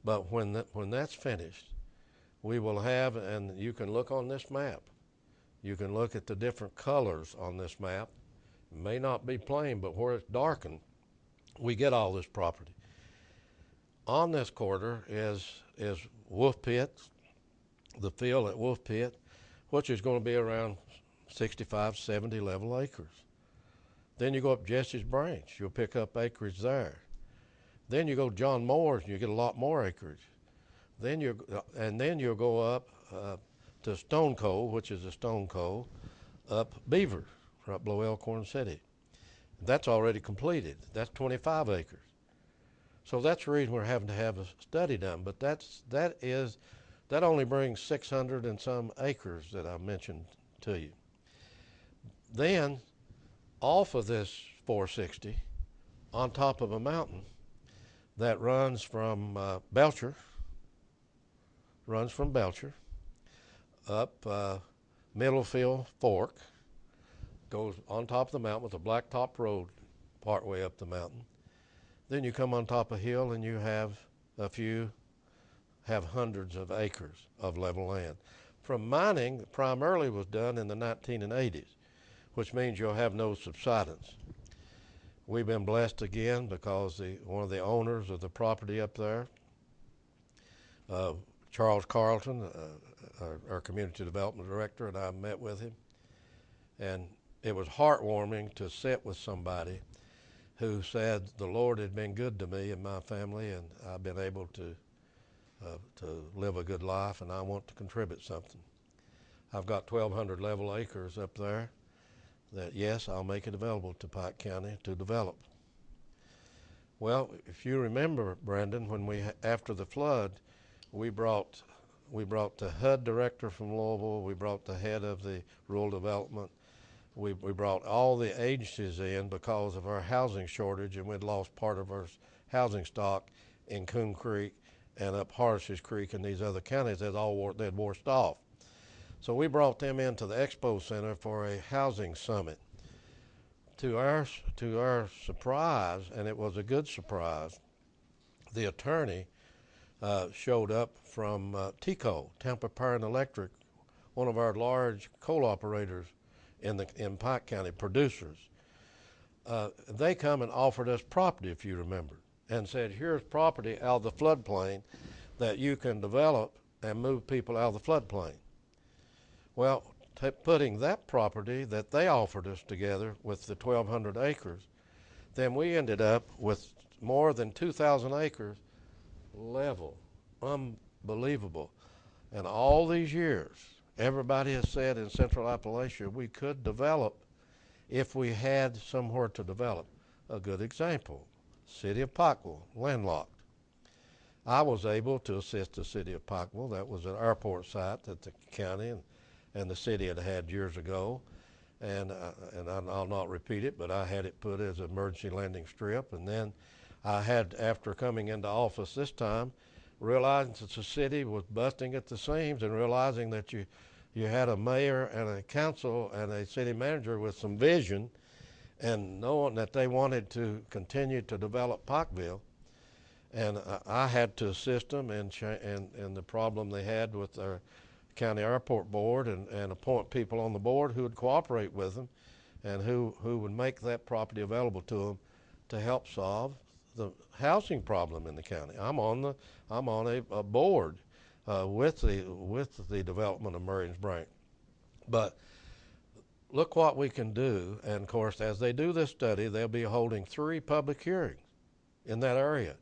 But when that's finished, we will have, and you can look on this map. You can look at the different colors on this map. It may not be plain, but where it's darkened, we get all this property. On this corridor is Wolf Pit, the field at Wolf Pit, which is going to be around 65, 70 level acres. Then you go up Jesse's Branch, you'll pick up acreage there. Then you go John Moore's and you get a lot more acreage. Then you'll go up to Stone Coal, which is a stone coal, up Beaver, right below Elkhorn City. That's already completed. That's 25 acres. So that's the reason we're having to have a study done. But that only brings 600 and some acres that I mentioned to you. Then, off of this 460, on top of a mountain that runs from Belcher up Middlefield Fork, goes on top of the mountain with a blacktop road partway up the mountain. Then you come on top of a hill and you have hundreds of acres of level land. From mining, primarily was done in the 1980s, which means you'll have no subsidence. We've been blessed again because one of the owners of the property up there, Charles Carlton, our community development director, and I met with him. And it was heartwarming to sit with somebody who said the Lord had been good to me and my family, and I've been able to live a good life, and I want to contribute something. I've got 1,200 level acres up there that, yes, I'll make it available to Pike County to develop. Well, if you remember, Brandon, when after the flood, we brought the HUD director from Louisville, we brought the head of the rural development, we brought all the agencies in because of our housing shortage, and we'd lost part of our housing stock in Coon Creek and up Harris's Creek and these other counties they'd washed off. So we brought them into the Expo Center for a housing summit. To our surprise, and it was a good surprise, the attorney showed up from TECO, Tampa Power and Electric, one of our large coal operators in Pike County, producers. They come and offered us property, if you remember, and said, here's property out of the floodplain that you can develop and move people out of the floodplain. Well, putting that property that they offered us together with the 1,200 acres, then we ended up with more than 2,000 acres level. Unbelievable. And all these years, everybody has said in Central Appalachia we could develop if we had somewhere to develop. A good example, City of Pikeville, landlocked. I was able to assist the City of Pikeville. That was an airport site that the county and the city had years ago. And I'll not repeat it, but I had it put as an emergency landing strip. And then I had, after coming into office this time, realizing that the city was busting at the seams and realizing that You had a mayor and a council and a city manager with some vision and knowing that they wanted to continue to develop Pikeville. And I had to assist them in the problem they had with their county airport board and appoint people on the board who would cooperate with them and who would make that property available to them to help solve the housing problem in the county. I'm on a board with the development of Marion's Brink. But look what we can do, and of course as they do this study they'll be holding 3 public hearings in that area.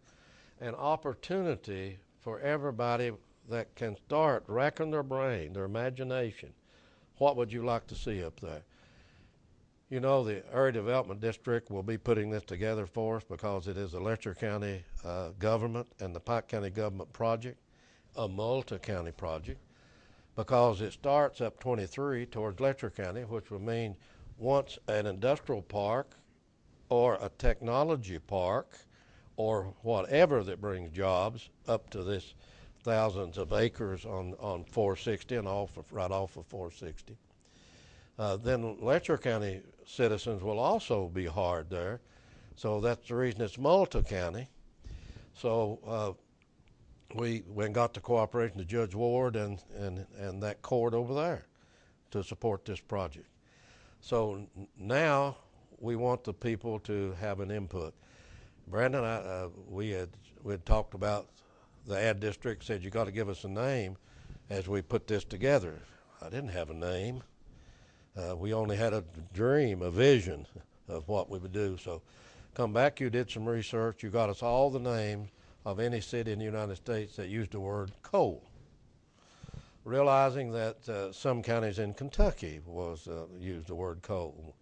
An opportunity for everybody that can start racking their brain, their imagination. What would you like to see up there? You know, the Area Development District will be putting this together for us because it is a Letcher County government and the Pike County government project, a multi-county project, because it starts up 23 towards Letcher County, which would mean once an industrial park or a technology park or whatever that brings jobs up to this thousands of acres on 460 and right off of 460. Then Letcher County citizens will also be hard there. So that's the reason it's multi-county. So we got the cooperation of Judge Ward and that court over there to support this project. So now we want the people to have an input. Brandon, we had talked about the ad district, said you got to give us a name as we put this together. I didn't have a name. We only had a dream, a vision of what we would do. So come back, you did some research, you got us all the names of any city in the United States that used the word coal. Realizing that some counties in Kentucky used the word coal.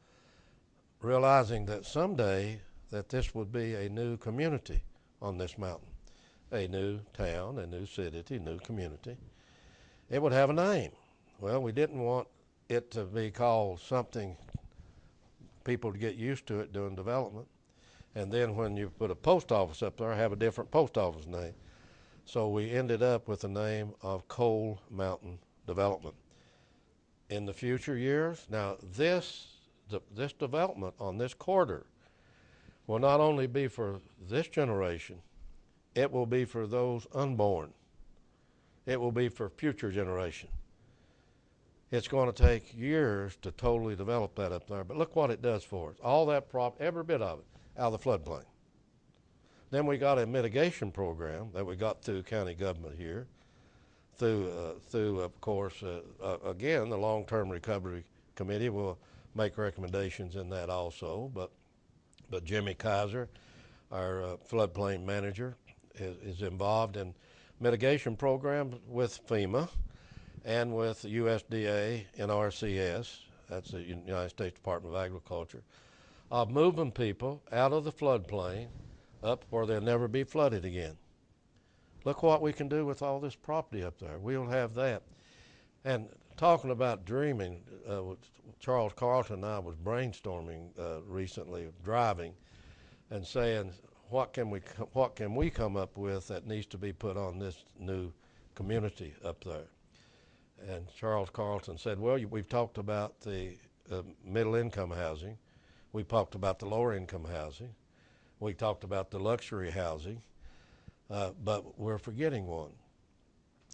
Realizing that someday that this would be a new community on this mountain, a new town, a new city, a new community. It would have a name. Well, we didn't want it to be called something people to get used to it doing development. And then when you put a post office up there, have a different post office name. So we ended up with the name of Coal Mountain Development. In the future years, now this development on this corridor will not only be for this generation, it will be for those unborn. It will be for future generation. It's going to take years to totally develop that up there, but look what it does for us. All that every bit of it, out of the floodplain. Then we got a mitigation program that we got through county government here, through of course, again, the Long-Term Recovery Committee will make recommendations in that also, but Jimmy Kaiser, our floodplain manager, is involved in mitigation programs with FEMA and with USDA and RCS, that's the United States Department of Agriculture, of moving people out of the floodplain up where they'll never be flooded again. Look what we can do with all this property up there. We'll have that. And talking about dreaming, Charles Carlton and I was brainstorming recently, driving, and saying, what can we come up with that needs to be put on this new community up there? And Charles Carlton said, well, we've talked about the middle income housing. We talked about the lower income housing. We talked about the luxury housing, but we're forgetting one,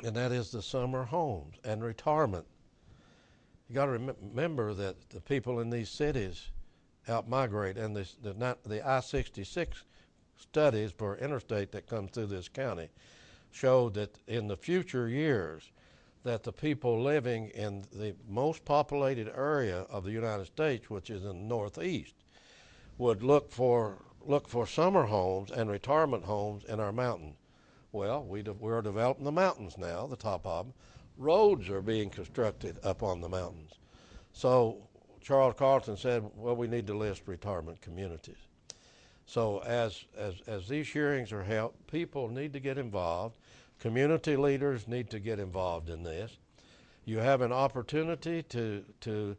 and that is the summer homes and retirement. You got to remember that the people in these cities out-migrate, and the I-66 studies for interstate that come through this county show that in the future years that the people living in the most populated area of the United States, which is in the Northeast, would look for summer homes and retirement homes in our mountains. Well, we're developing the mountains now, the top of them. Roads are being constructed up on the mountains. So Charles Carlton said, well, we need to list retirement communities. So as these hearings are held, people need to get involved. Community leaders need to get involved in this. You have an opportunity to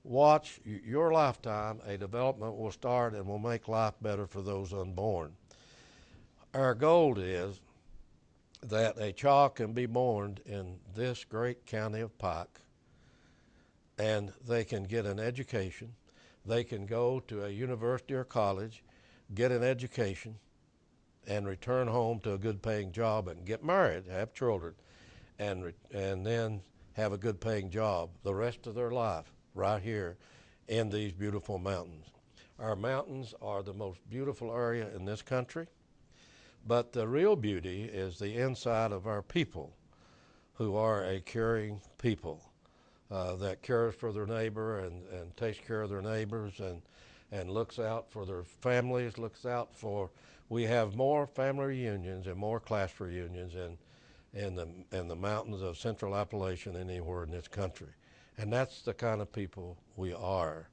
watch your lifetime. A development will start and will make life better for those unborn. Our goal is that a child can be born in this great county of Pike and they can get an education. They can go to a university or college, get an education, and return home to a good paying job and get married, have children, and then have a good paying job the rest of their life right here in these beautiful mountains. Our mountains are the most beautiful area in this country, but the real beauty is the inside of our people, who are a caring people that cares for their neighbor and takes care of their neighbors and looks out for their families, looks out for. We have more family reunions and more class reunions in the mountains of Central Appalachian than anywhere in this country. And that's the kind of people we are.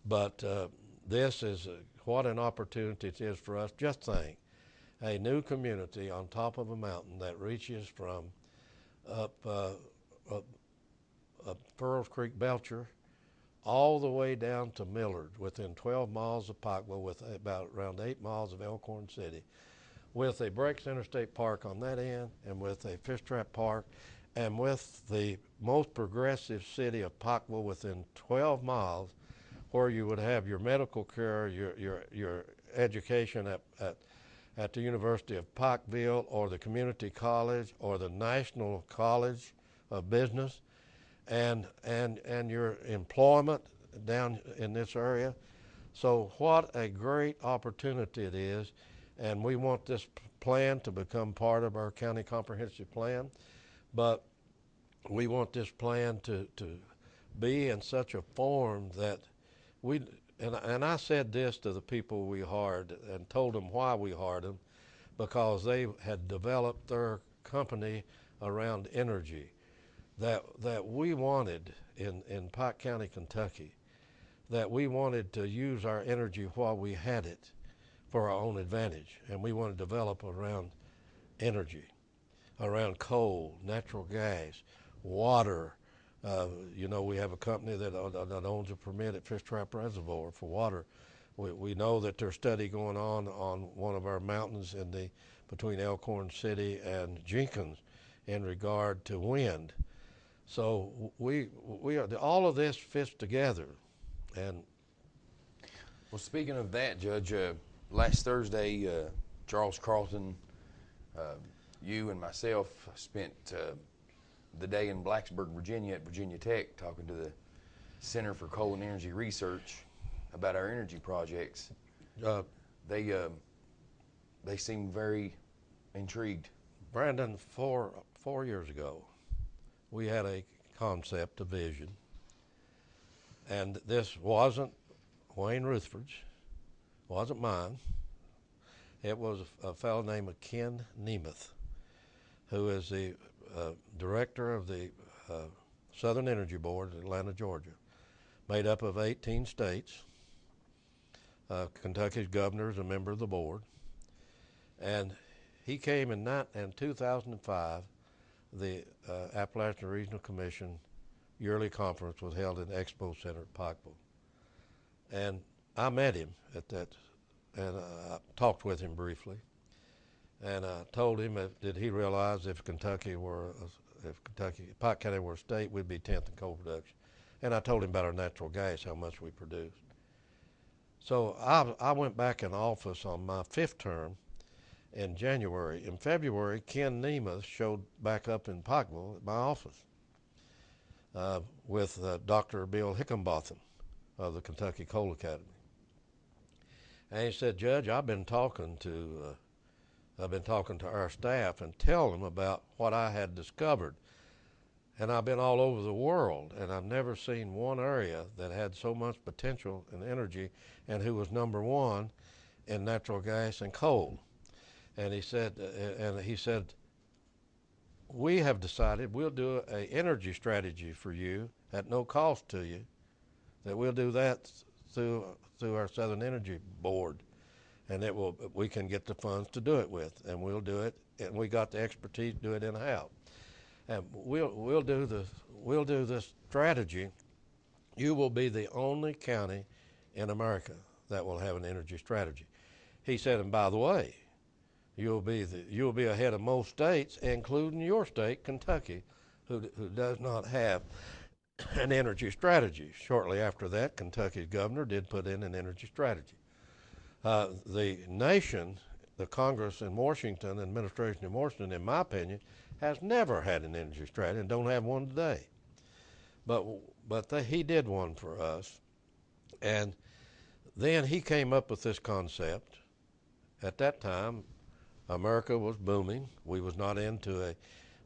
But this is what an opportunity it is for us. Just think, a new community on top of a mountain that reaches from up Furrows Creek, Belcher, all the way down to Millard, within 12 miles of Pikeville, with about around 8 miles of Elkhorn City, with a Breaks Interstate Park on that end, and with a Fishtrap Park, and with the most progressive city of Pikeville within 12 miles, where you would have your medical care, your education at the University of Pikeville, or the community college, or the National College of Business, and your employment down in this area. So what a great opportunity it is, and we want this plan to become part of our county comprehensive plan, but we want this plan to be in such a form that and I said this to the people we hired and told them why we hired them, because they had developed their company around energy that we wanted in Pike County, Kentucky, that we wanted to use our energy while we had it for our own advantage. And we want to develop around energy, around coal, natural gas, water. We have a company that owns a permit at Fishtrap Reservoir for water. We know that there's study going on one of our mountains between Elkhorn City and Jenkins in regard to wind. So we are, all of this fits together. And well, speaking of that, Judge, last Thursday, Charles Carlton, you and myself spent the day in Blacksburg, Virginia at Virginia Tech talking to the Center for Coal and Energy Research about our energy projects. They seem very intrigued. Brandon, four years ago, we had a concept, a vision, and this wasn't Wayne Rutherford's, wasn't mine. It was a fellow named Ken Nemeth, who is the director of the Southern Energy Board in Atlanta, Georgia, made up of 18 states. Kentucky's governor is a member of the board. And he came in 2005. The Appalachian Regional Commission yearly conference was held in Expo Center at Pikeville. And I met him at that, and I talked with him briefly. And I told him did he realize if Pike County were a state, we'd be 10th in coal production. And I told him about our natural gas, how much we produced. So I went back in office on my 5th term in January. In February, Ken Nemeth showed back up in Pikeville at my office with Dr. Bill Hickenbotham of the Kentucky Coal Academy. And he said, Judge, I've been talking to our staff and tell them about what I had discovered. And I've been all over the world, and I've never seen one area that had so much potential in energy and who was number one in natural gas and coal. And he said, we have decided we'll do an energy strategy for you at no cost to you, that we'll do that through our Southern Energy Board. And we can get the funds to do it with, and we'll do it, and we got the expertise to do it in-house. And we'll do this strategy. You will be the only county in America that will have an energy strategy. He said, and by the way, you'll be ahead of most states, including your state, Kentucky, who does not have an energy strategy. Shortly after that, Kentucky's governor did put in an energy strategy. The nation, the Congress in Washington, administration in Washington, in my opinion, has never had an energy strategy and don't have one today. But he did one for us. And then he came up with this concept. At that time, America was booming. We was not into a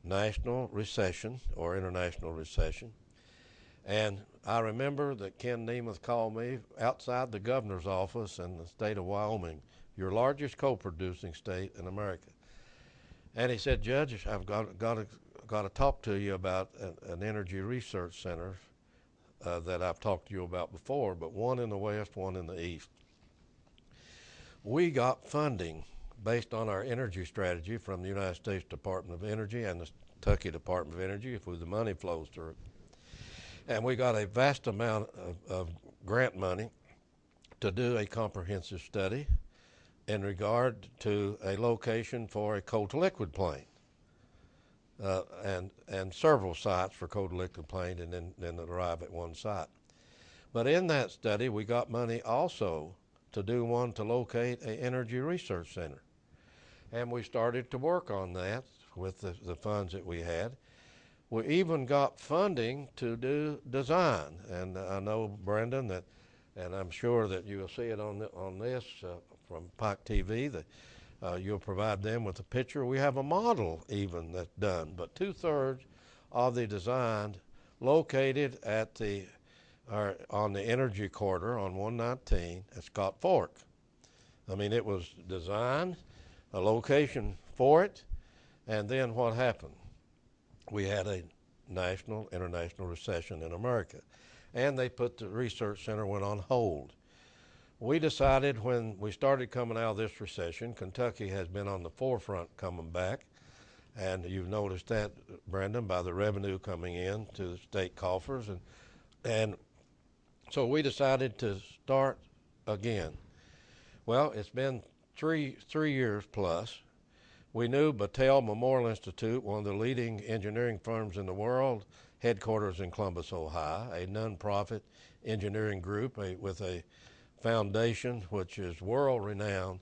national recession or international recession. And I remember that Ken Nemeth called me outside the governor's office in the state of Wyoming, your largest coal-producing state in America. And he said, Judge, I've got to talk to you about an energy research center that I've talked to you about before, but one in the West, one in the East. We got funding based on our energy strategy from the United States Department of Energy and the Kentucky Department of Energy, if the money flows through. And we got a vast amount of grant money to do a comprehensive study in regard to a location for a coal-to-liquid plant, and several sites for coal-to-liquid plant, and then arrive at one site. But in that study, we got money also to do one to locate an energy research center. And we started to work on that with the funds that we had. We even got funding to do design. And I know, Brendan, that, and I'm sure that you'll see it on this from Pike TV, that you'll provide them with a picture. We have a model even that's done, but 2/3 of the design located at on the energy corridor on 119 at Scott Fork. I mean, it was designed, a location for it, and then what happened? We had a national, international recession in America, and they put the research center went on hold. We decided when we started coming out of this recession, Kentucky has been on the forefront coming back, and you've noticed that, Brendan, by the revenue coming in to the state coffers, and so we decided to start again. Well, it's been three years plus. We knew Battelle Memorial Institute, one of the leading engineering firms in the world, headquarters in Columbus, Ohio, a nonprofit engineering group with a foundation which is world-renowned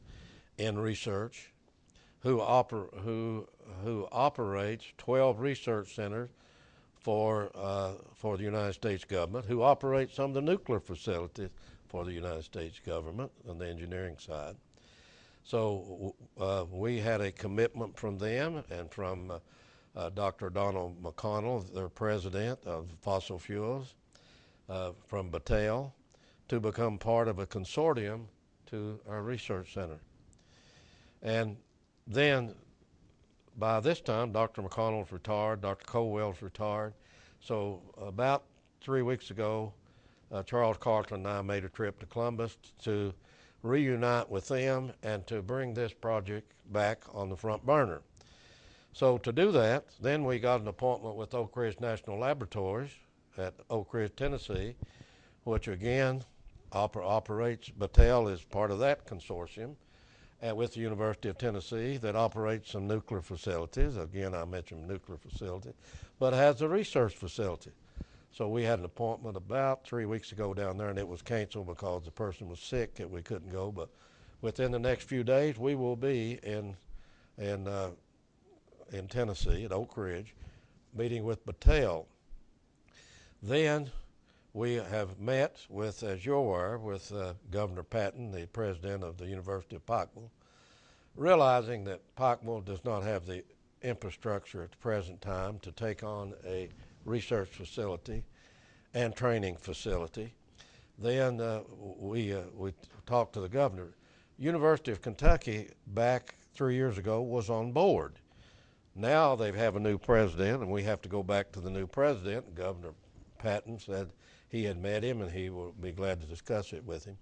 in research, who operates 12 research centers for the United States government, who operates some of the nuclear facilities for the United States government on the engineering side. So we had a commitment from them and from Dr. Donald McConnell, their president of fossil fuels, from Battelle, to become part of a consortium to our research center. And then by this time, Dr. McConnell's retired, Dr. Colwell's retired. So about 3 weeks ago, Charles Carlton and I made a trip to Columbus to reunite with them and to bring this project back on the front burner. So to do that, then we got an appointment with Oak Ridge National Laboratories at Oak Ridge, Tennessee, which again operates, Battelle is part of that consortium, and with the University of Tennessee that operates some nuclear facilities. Again, I mentioned nuclear facility, but has a research facility. So we had an appointment about 3 weeks ago down there, and it was canceled because the person was sick and we couldn't go. But within the next few days, we will be in Tennessee at Oak Ridge, meeting with Battelle. Then we have met with, as you're aware, with Governor Patton, the president of the University of Pikeville, realizing that Pikeville does not have the infrastructure at the present time to take on a research facility and training facility. Then we talked to the governor. University of Kentucky back 3 years ago was on board. Now they have a new president, and we have to go back to the new president. Governor Patton said he had met him and he will be glad to discuss it with him.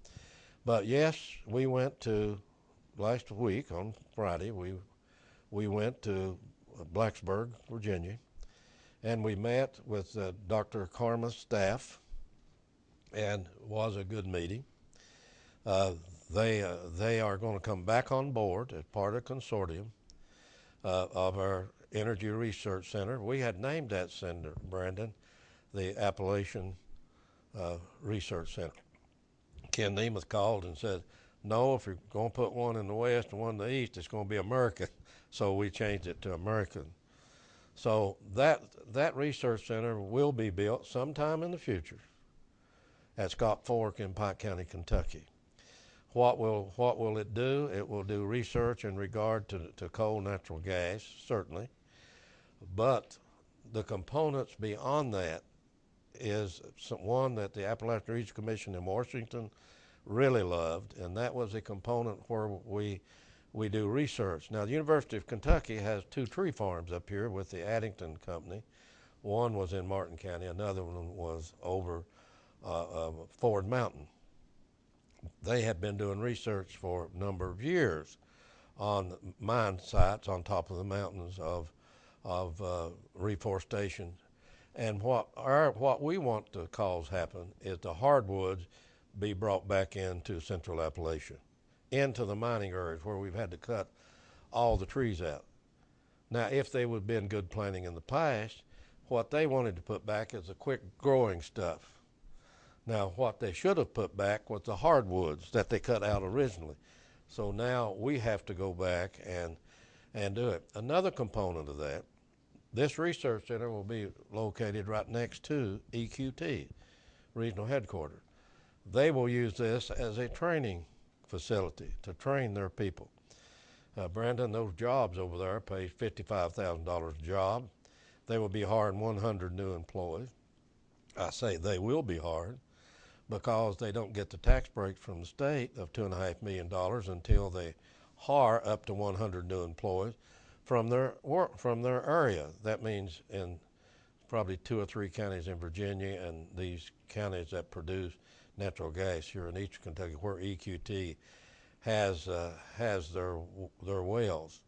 But yes, we went to, last week on Friday, we went to Blacksburg, Virginia, and we met with Dr. Karma's staff, and it was a good meeting. They are going to come back on board as part of a consortium of our Energy Research Center. We had named that center, Brandon, the Appalachian Research Center. Ken Nemeth called and said, no, if you're going to put one in the west and one in the east, it's going to be American. So we changed it to American. So that research center will be built sometime in the future at Scott Fork in Pike County, Kentucky. What will it do? It will do research in regard to coal, natural gas, certainly. But the components beyond that is one that the Appalachian Region Commission in Washington really loved, and that was a component where we do research. Now, the University of Kentucky has 2 tree farms up here with the Addington Company. One was in Martin County, another one was over Ford Mountain. They had been doing research for a number of years on mine sites on top of the mountains of reforestation. And what we want to cause happen is the hardwoods be brought back into Central Appalachia, into the mining areas where we've had to cut all the trees out. Now, if they would have been good planting in the past, what they wanted to put back is the quick growing stuff. Now, what they should have put back was the hardwoods that they cut out originally. So now we have to go back and do it. Another component of that, this research center will be located right next to EQT, regional headquarters. They will use this as a training facility to train their people. Brandon, those jobs over there pay $55,000 a job. They will be hiring 100 new employees. I say they will be hired because they don't get the tax break from the state of $2.5 million until they hire up to 100 new employees from their area. That means in probably 2 or 3 counties in Virginia and these counties that produce natural gas here in eastern Kentucky, where EQT has their wells,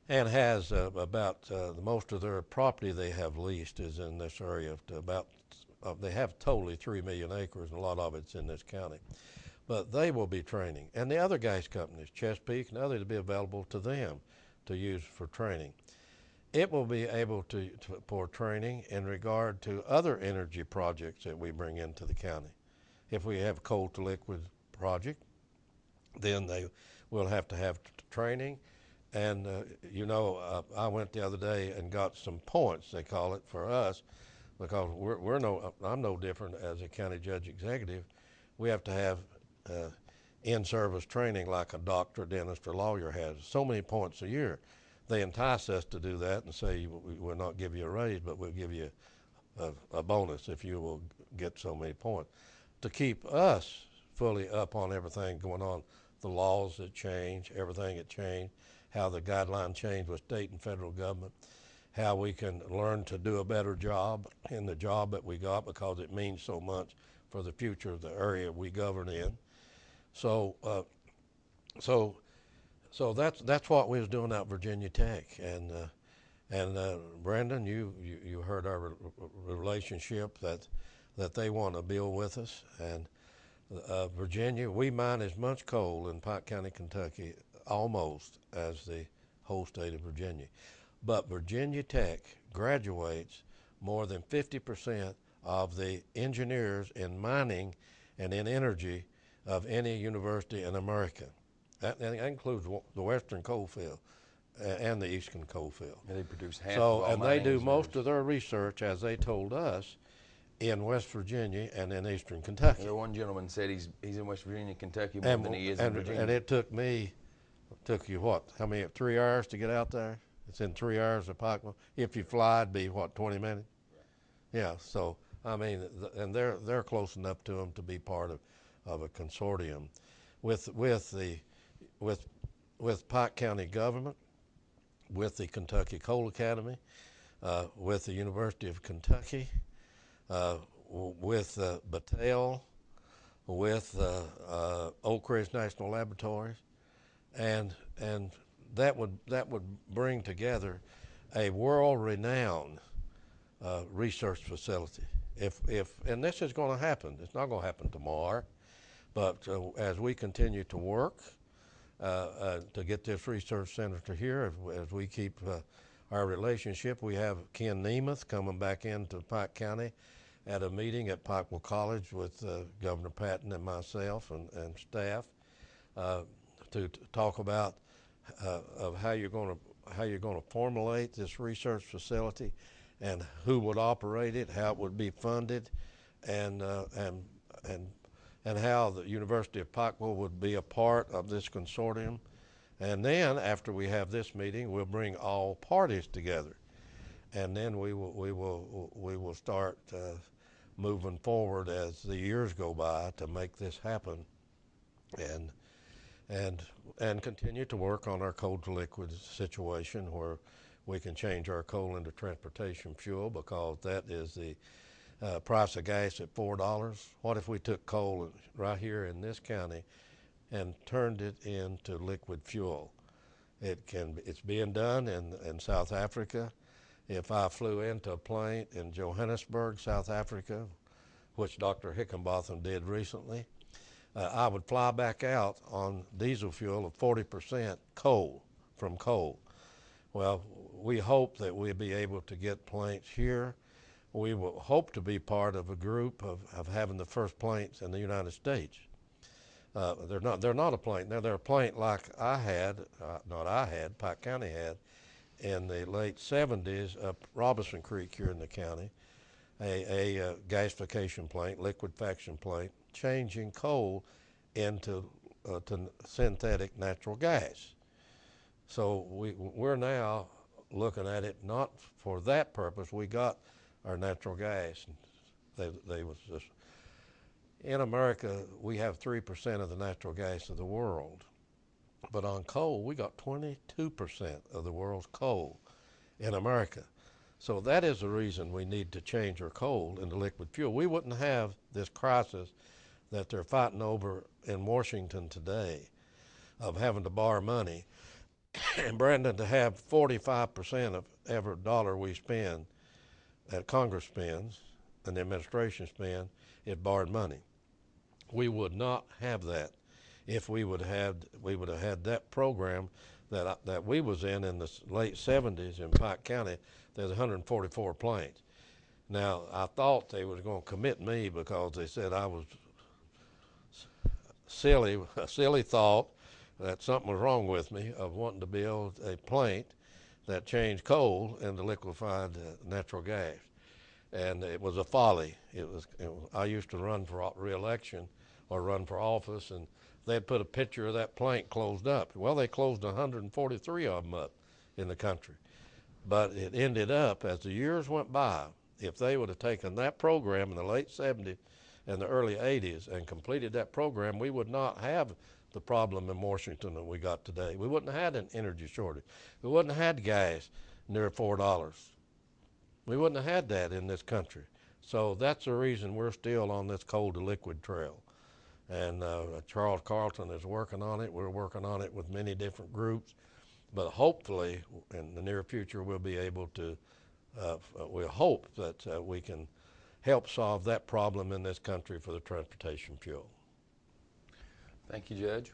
and has about most of their property they have leased is in this area. They have totally 3 million acres, and a lot of it's in this county. But they will be training, and the other gas companies, Chesapeake and others, will be available to them to use for training. It will be able for training in regard to other energy projects that we bring into the county. If we have a coal to liquid project, then they will have to have training. And I went the other day and got some points, they call it, for us, because I'm no different as a county judge executive. We have to have in-service training like a doctor, dentist, or lawyer has. So many points a year. They entice us to do that and say, we'll not give you a raise, but we'll give you a bonus if you will get so many points, to keep us fully up on everything going on, the laws that change, everything that changed, how the guidelines change with state and federal government, how we can learn to do a better job in the job that we got, because it means so much for the future of the area we govern in. So that's what we was doing at Virginia Tech, and Brandon, you heard our relationship that they want to build with us, and Virginia, we mine as much coal in Pike County, Kentucky, almost as the whole state of Virginia. But Virginia Tech graduates more than 50% of the engineers in mining and in energy of any university in America. That includes the Western coal field and the Eastern coal field. And they produce half of all and mining they do engineers. most of their research, as they told us, in West Virginia and in Eastern Kentucky. The one gentleman said he's in West Virginia, Kentucky more than he is in Virginia. And it took you what? How many? 3 hours to get out there? It's in 3 hours to Pikeville. If you fly, it'd be what, 20 minutes? Yeah. So I mean, and they're close enough to them to be part of a consortium, with Pike County government, with the Kentucky Coal Academy, with the University of Kentucky, with Battelle, with Oak Ridge National Laboratories, and that would bring together a world-renowned research facility. And this is going to happen. It's not going to happen tomorrow, but as we continue to work to get this research center to here, as we keep our relationship. We have Ken Nemeth coming back into Pike County at a meeting at Pikeville College with Governor Patton and myself and staff to talk about of how you're going to formulate this research facility and who would operate it, how it would be funded, and how the University of Pikeville would be a part of this consortium. And then after we have this meeting, we'll bring all parties together, and then we will start moving forward as the years go by to make this happen, and continue to work on our coal to liquid situation where we can change our coal into transportation fuel, because that is the price of gas at $4. What if we took coal right here in this county and turned it into liquid fuel? It's being done in South Africa. If I flew into a plant in Johannesburg, South Africa, which Dr. Hickenbotham did recently, I would fly back out on diesel fuel of 40% from coal. Well, we hope that we'll be able to get plants here. We will hope to be part of a group of having the first plants in the United States. They're not a plant. Now, they're a plant like Pike County had in the late 70s up Robinson Creek here in the county, a gasification plant, liquefaction plant, changing coal into to synthetic natural gas. So we're now looking at it not for that purpose. We got our natural gas. They was just, in America, we have 3% of the natural gas of the world. But on coal, we got 22% of the world's coal in America. So that is the reason we need to change our coal into liquid fuel. We wouldn't have this crisis that they're fighting over in Washington today of having to borrow money. And Brandon, to have 45% of every dollar we spend, that Congress spends and the administration spends, is borrowed money. We would not have that if we would have had that program that we was in the late 70s in Pike County. There's 144 plants. Now, I thought they was going to commit me because they said I was a silly thought that something was wrong with me of wanting to build a plant that changed coal into liquefied natural gas. And it was a folly. I used to run for re-election or run for office, and they'd put a picture of that plant closed up. Well, they closed 143 of them up in the country. But it ended up, as the years went by, if they would have taken that program in the late 70s and the early 80s and completed that program, we would not have the problem in Washington that we got today. We wouldn't have had an energy shortage. We wouldn't have had gas near $4. We wouldn't have had that in this country. So that's the reason we're still on this coal to liquid trail. And Charles Carlton is working on it. We're working on it with many different groups. But hopefully, in the near future, we'll be able to, we hope that we can help solve that problem in this country for the transportation fuel. Thank you, Judge.